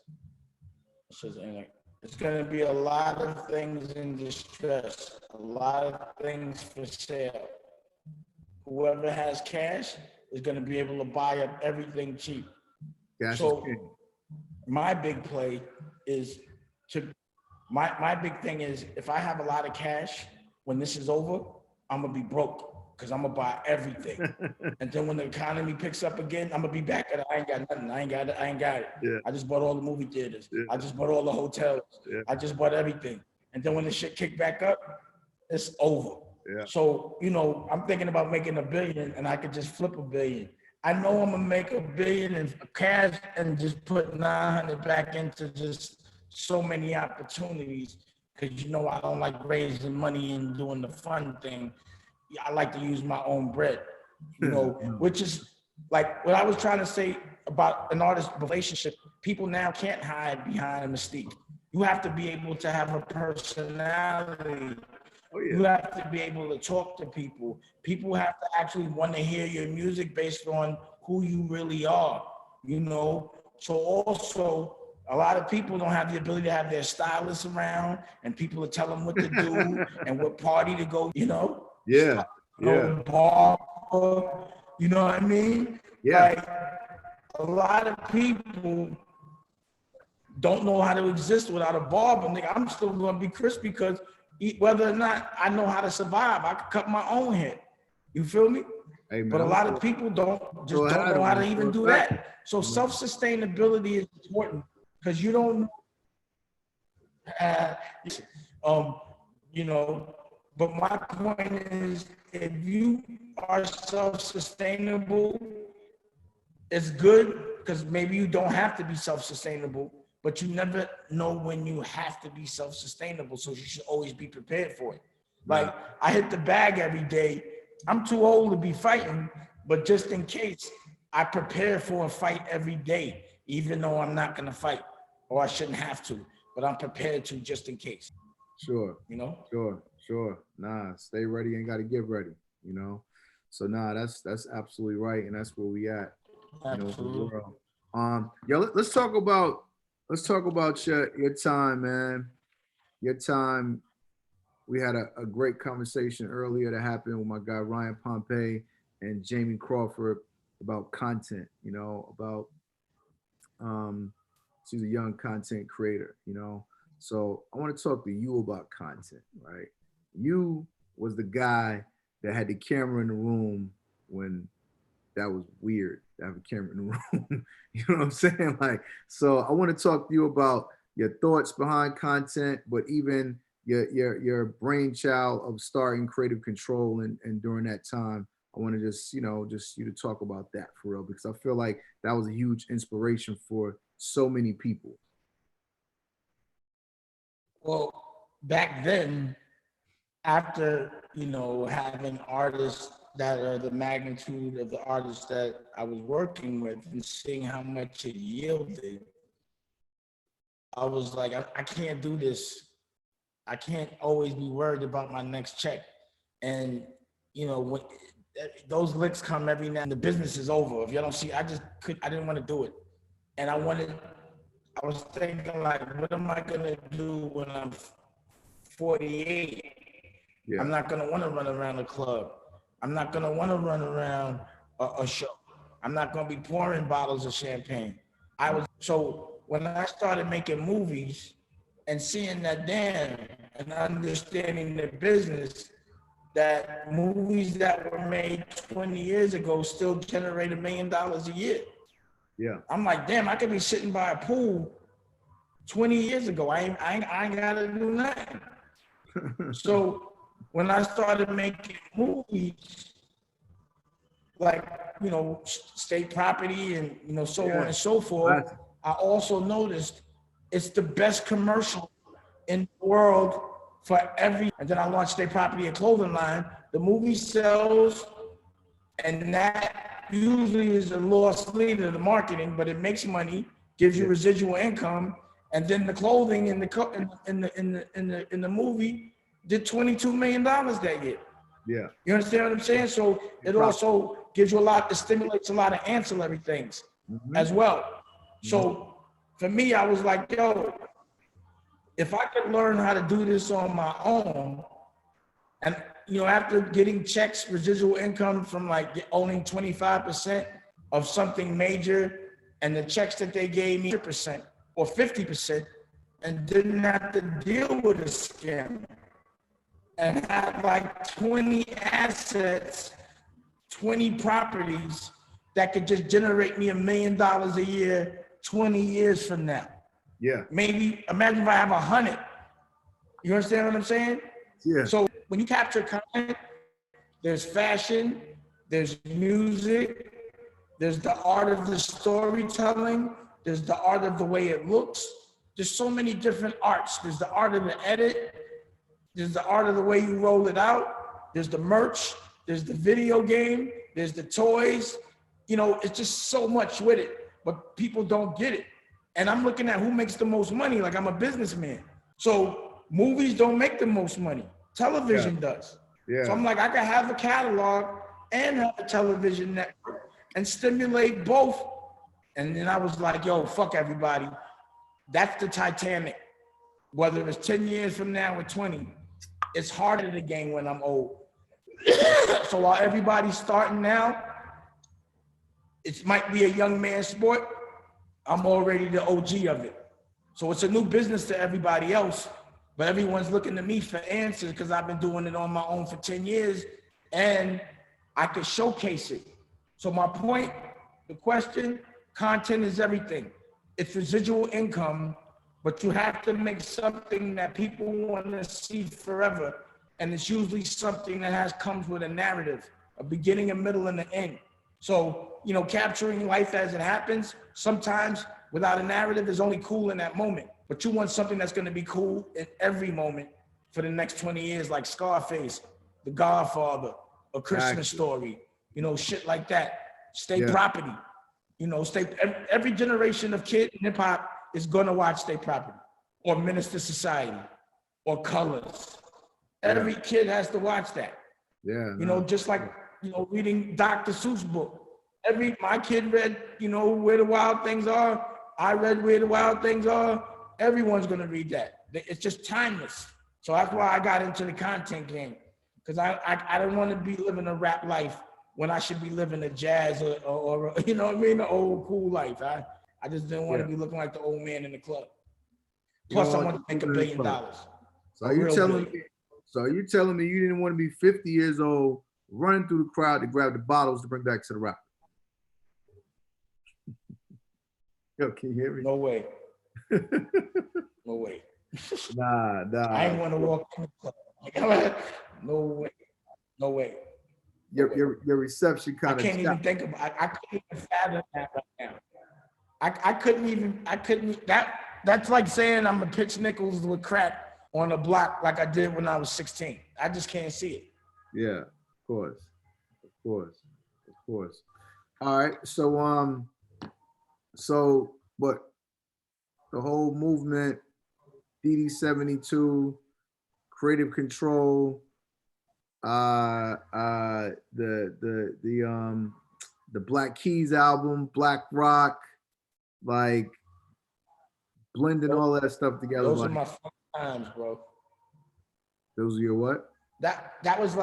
It's going to be a lot of things in distress, a lot of things for sale. Whoever has cash is going to be able to buy up everything cheap. So my big play is my big thing is, if I have a lot of cash, when this is over, I'm going to be broke. Because I'm gonna buy everything, and then when the economy picks up again, I'm gonna be back at it. I ain't got nothing. I ain't got it. Yeah. I just bought all the movie theaters. Yeah. I just bought all the hotels. Yeah. I just bought everything. And then when the shit kick back up, it's over. Yeah. So, you know, I'm thinking about making $1 billion and I could just flip $1 billion. I know I'm gonna make $1 billion in cash and just put 900 back into just so many opportunities. Cause you know, I don't like raising money and doing the fun thing. I like to use my own bread, you know, which is like what I was trying to say about an artist relationship. People now can't hide behind a mystique. You have to be able to have a personality. Oh, yeah. You have to be able to talk to people. People have to actually want to hear your music based on who you really are, you know? So also, a lot of people don't have the ability to have their stylists around and people to tell them what to do and what party to go, you know? Yeah. No bar, you know what I mean? Yeah. Like, a lot of people don't know how to exist without a bar, but nigga, I'm still gonna be crispy because whether or not I know how to survive, I could cut my own hair. You feel me? Hey, man, but a lot of people don't know how to even do that. So self-sustainability is important because you don't you know, but my point is if you are self-sustainable, it's good because maybe you don't have to be self-sustainable, but you never know when you have to be self-sustainable. So you should always be prepared for it. Like I hit the bag every day. I'm too old to be fighting, but just in case, I prepare for a fight every day, even though I'm not gonna fight or I shouldn't have to, but I'm prepared to just in case. Sure. You know? Sure. Nah, stay ready and gotta get ready, you know? So nah, that's absolutely right. And that's where we at, you know, the world. Yeah, let's talk about your time, man. Your time. We had a great conversation earlier that happened with my guy Ryan Pompey and Jamie Crawford about content, you know, about she's a young content creator, you know. So I want to talk to you about content, right? You was the guy that had the camera in the room when that was weird to have a camera in the room. You know what I'm saying? Like, so I want to talk to you about your thoughts behind content, but even your brainchild of starting Creative Control and during that time. I want to just you to talk about that for real, because I feel like that was a huge inspiration for so many people. Well, back then, after, you know, having artists that are the magnitude of the artists that I was working with and seeing how much it yielded, I was like, I can't do this. I can't always be worried about my next check. And, you know, when those licks come every now and the business is over. If you don't see, I didn't want to do it. And I was thinking like, what am I gonna do when I'm 48? Yeah. I'm not gonna wanna run around a club. I'm not gonna wanna run around a show. I'm not gonna be pouring bottles of champagne. So when I started making movies and seeing that and understanding the business, that movies that were made 20 years ago still generate $1 million a year. Yeah. I'm like, damn, I could be sitting by a pool 20 years ago. I ain't gotta do nothing. So when I started making movies, like, you know, state property and, you know, so on and so forth, I also noticed it's the best commercial in the world for every, and then I launched State Property and Clothing line. The movie sells, and that usually is a lost leader to the marketing, but it makes money, gives you residual income, and then the clothing in the movie did $22 million that year. Yeah. You understand what I'm saying? So it also gives you it stimulates a lot of ancillary things as well. So for me, I was like, yo, if I could learn how to do this on my own, and, you know, after getting checks, residual income from like owning 25% of something major, and the checks that they gave me 100% or 50%, and didn't have to deal with a scam, and had like 20 assets, 20 properties that could just generate me $1 million a year, 20 years from now. Yeah. Maybe imagine if I have 100 You understand what I'm saying? Yeah. So when you capture content, there's fashion, there's music, there's the art of the storytelling, there's the art of the way it looks. There's so many different arts. There's the art of the edit, there's the art of the way you roll it out, there's the merch, there's the video game, there's the toys. You know, it's just so much with it, but people don't get it. And I'm looking at who makes the most money, like I'm a businessman. So movies don't make the most money, television does. Yeah. So I'm like, I can have a catalog and have a television network and stimulate both. And then I was like, yo, fuck everybody. That's the Titanic. Whether it's 10 years from now or 20, it's harder to gain when I'm old. So while everybody's starting now, it might be a young man's sport, I'm already the OG of it. So it's a new business to everybody else, but everyone's looking to me for answers because I've been doing it on my own for 10 years and I could showcase it. So my point, the question, content is everything. It's residual income, but you have to make something that people want to see forever. And it's usually something that comes with a narrative, a beginning, a middle, and an end. So, you know, capturing life as it happens, sometimes without a narrative is only cool in that moment. But you want something that's going to be cool in every moment for the next 20 years, like Scarface, The Godfather, A Christmas Story, you know, shit like that. State Property, you know, every generation of kid in hip hop is going to watch State Property or Minister Society or Colors. Every kid has to watch that. Yeah. You know, just like, you know, reading Dr. Seuss book. My kid read, you know, Where the Wild Things Are. I read Where the Wild Things Are. Everyone's gonna read that. It's just timeless. So that's why I got into the content game. Because I don't want to be living a rap life when I should be living a jazz or you know what I mean, the old cool life. I just didn't want to be looking like the old man in the club. Plus, I want to make $1 billion. So are you telling me you didn't want to be 50 years old, running through the crowd to grab the bottles to bring back to the rapper? Yo, can you hear me? No way. No way. Nah. I ain't want to walk in the club. No way. No way. Your reception kind of. I can't even think about. I couldn't even fathom that right now. I couldn't. That's like saying I'm gonna pitch nickels with crack on a block like I did when I was 16. I just can't see it. Yeah, of course. All right, so but the whole movement, DD72, Creative Control, the Black Keys album, Black Rock, like blending all that stuff together. Those are my fun times, bro. Those are your what? That was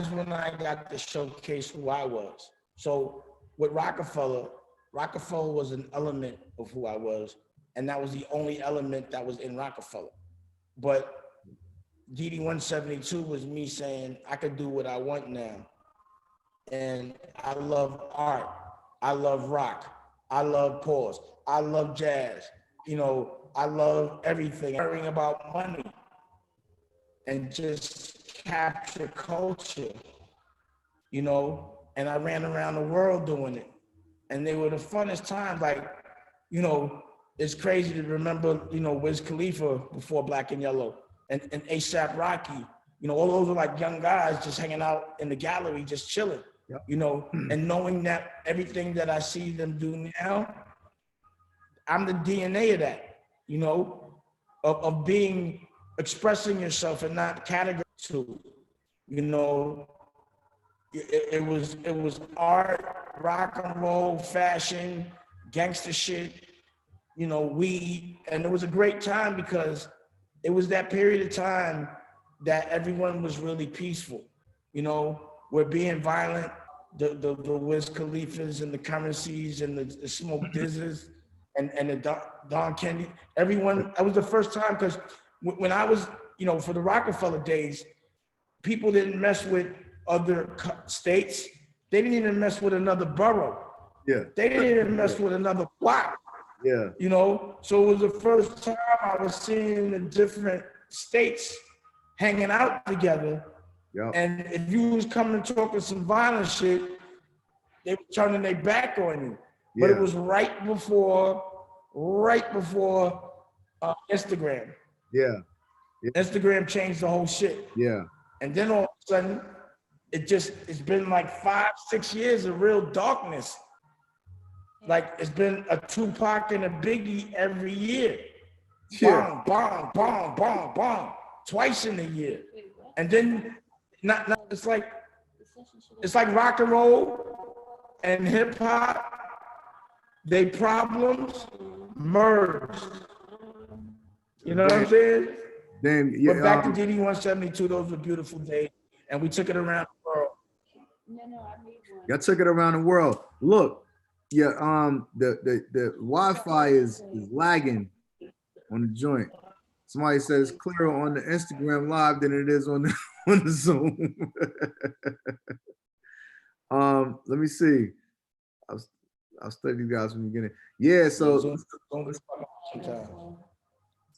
when I got to showcase who I was. So with Rockefeller was an element of who I was, and that was the only element that was in Rockefeller. But DD172 was me saying I could do what I want now. And I love art, I love rock, I love pause, I love jazz, you know, I love everything. Worrying about money and just capture culture, you know, and I ran around the world doing it. And they were the funnest times. Like, you know, it's crazy to remember, you know, Wiz Khalifa before Black and Yellow and A$AP Rocky, you know, all those are like young guys just hanging out in the gallery, just chilling, you know, and knowing that everything that I see them do now, I'm the DNA of that, you know, of being, expressing yourself and not categorized to, you know. It was art, rock and roll, fashion, gangster shit, you know, weed. And it was a great time because it was that period of time that everyone was really peaceful. You know, we're being violent, the Wiz Khalifas and the Currencies and the Smoke Dizzes and the Don Kennedy, everyone, that was the first time, because when I was, you know, for the Rockefeller days, people didn't mess with other states. They didn't even mess with another borough. Yeah. They didn't even mess with another block. Yeah. You know, so it was the first time I was seeing the different states hanging out together. Yep. And if you was coming to talk some violent shit, they were turning their back on you. But it Yeah. was right before Instagram. Yeah. Yeah. Instagram changed the whole shit. Yeah. And then all of a sudden, it's been like 5-6 years of real darkness. Like it's been a Tupac and a Biggie every year. Yeah. Bong, bong, bong, bong, bong, twice in a year. And then not it's like rock and roll and hip hop, they problems merged. You know what I'm saying? Then yeah, But back to DD 172, those were beautiful days. And we took it around the world. y'all took it around the world. Look, yeah, the Wi-Fi is lagging on the joint. Somebody says clearer on the Instagram live than it is on the on the Zoom. Let me see. I'll study you guys from the beginning. Yeah, so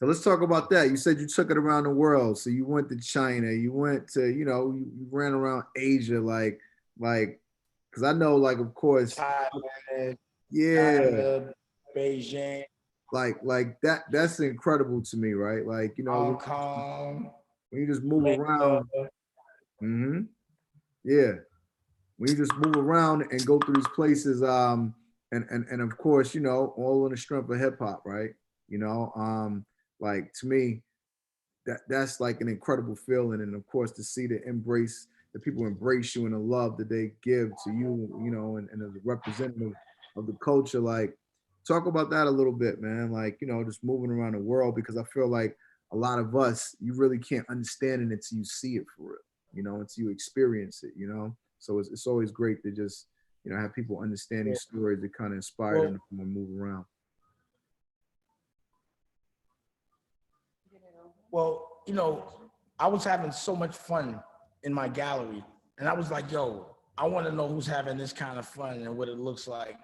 let's talk about that. You said you took it around the world. So you went to China, you went to, you ran around Asia, like, because I know, like, of course, Thailand, yeah, Canada, Beijing, like that's incredible to me, right? Like, Hong Kong, when you just move around, yeah, when you just move around and go through these places, and of course, all on the strength of hip hop, right? Like, to me, that's like an incredible feeling, and of course to see the people embrace you and the love that they give to you, and as a representative of the culture. Like, talk about that a little bit, man. Like, just moving around the world, because I feel like a lot of us, you really can't understand it until you see it for real, until you experience it, So it's always great to just, have people understand these stories that kind of inspire them to move around. Well, I was having so much fun in my gallery, and I was like, yo, I want to know who's having this kind of fun and what it looks like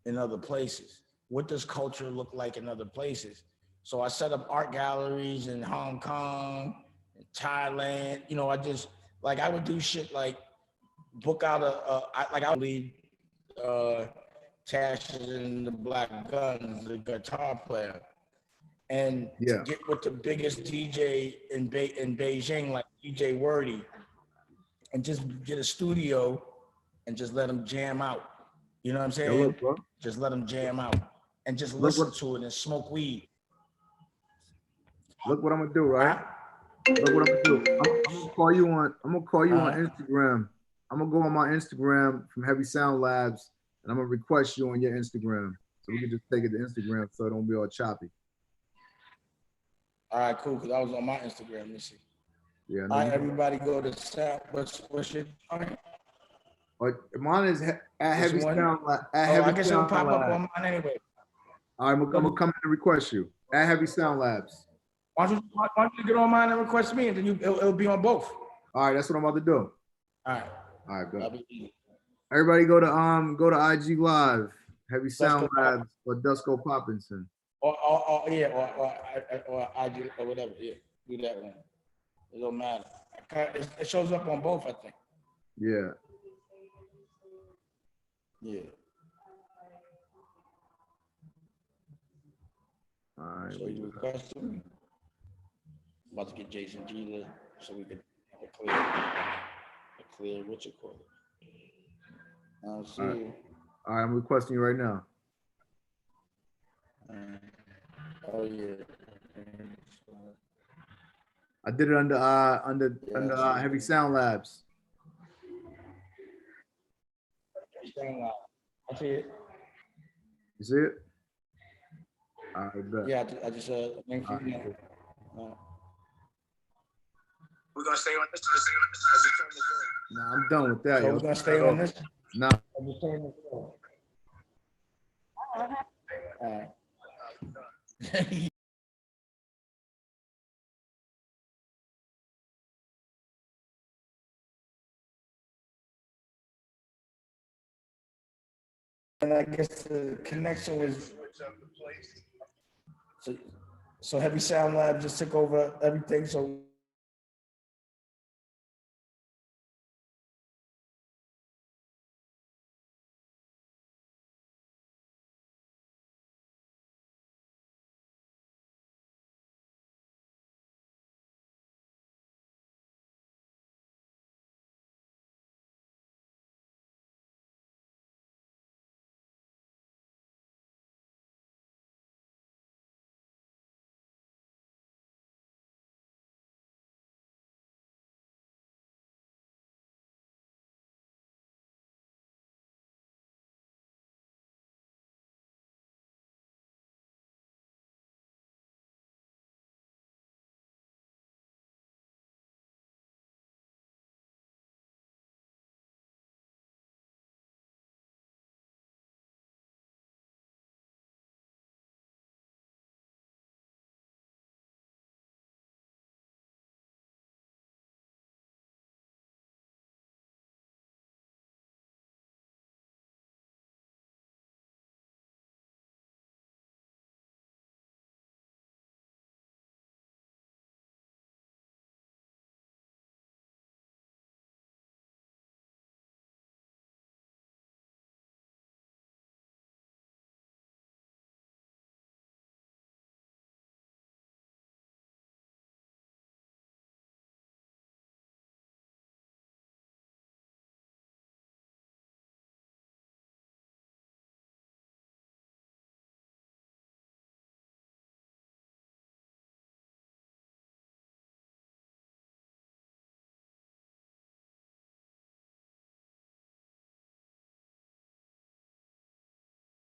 in other places. What does culture look like in other places? So I set up art galleries in Hong Kong, in Thailand. I just, like, I would do shit like book out I would lead Tashes and the Black Guns, the guitar player, and get with the biggest DJ in Beijing, like DJ Wordy, and just get a studio and just let them jam out. You know what I'm saying? Just let them jam out and just listen to it and smoke weed. Look what I'm gonna do, right? Look what I'm gonna do. I'm gonna call you on Instagram. I'm gonna go on my Instagram from Heavy Sound Labs, and I'm gonna request you on your Instagram, so we can just take it to Instagram, so it don't be all choppy. All right, cool. Because I was on my Instagram. Let me see. Yeah. All right, everybody go to Sound. What's your name? Mine is at Heavy Sound Lab. I guess it'll pop up on mine anyway. All right, I'm gonna come in and request you at Heavy Sound Labs. Why don't you get on mine and request me, and then it'll be on both. All right, that's what I'm about to do. All right, good. Everybody go to IG Live, Heavy Sound Labs, or Dusko Poppinson. Or IG or whatever. Yeah, do that one. It don't matter. It shows up on both, I think. Yeah. Yeah. All right. So you request me. About to get Jason G so we can have a clear what you call it. I'll see. All right, I'm requesting you right now. Oh yeah. I did it under Heavy Sound Labs. I see it. You see it? All right, bet. Yeah, I just thank you. We're gonna stay on this. Nah, I'm done with that. So we're gonna stay on this. Nah. I'm just saying this. All right. And I guess the connection was So Heavy Sound Lab just took over everything. So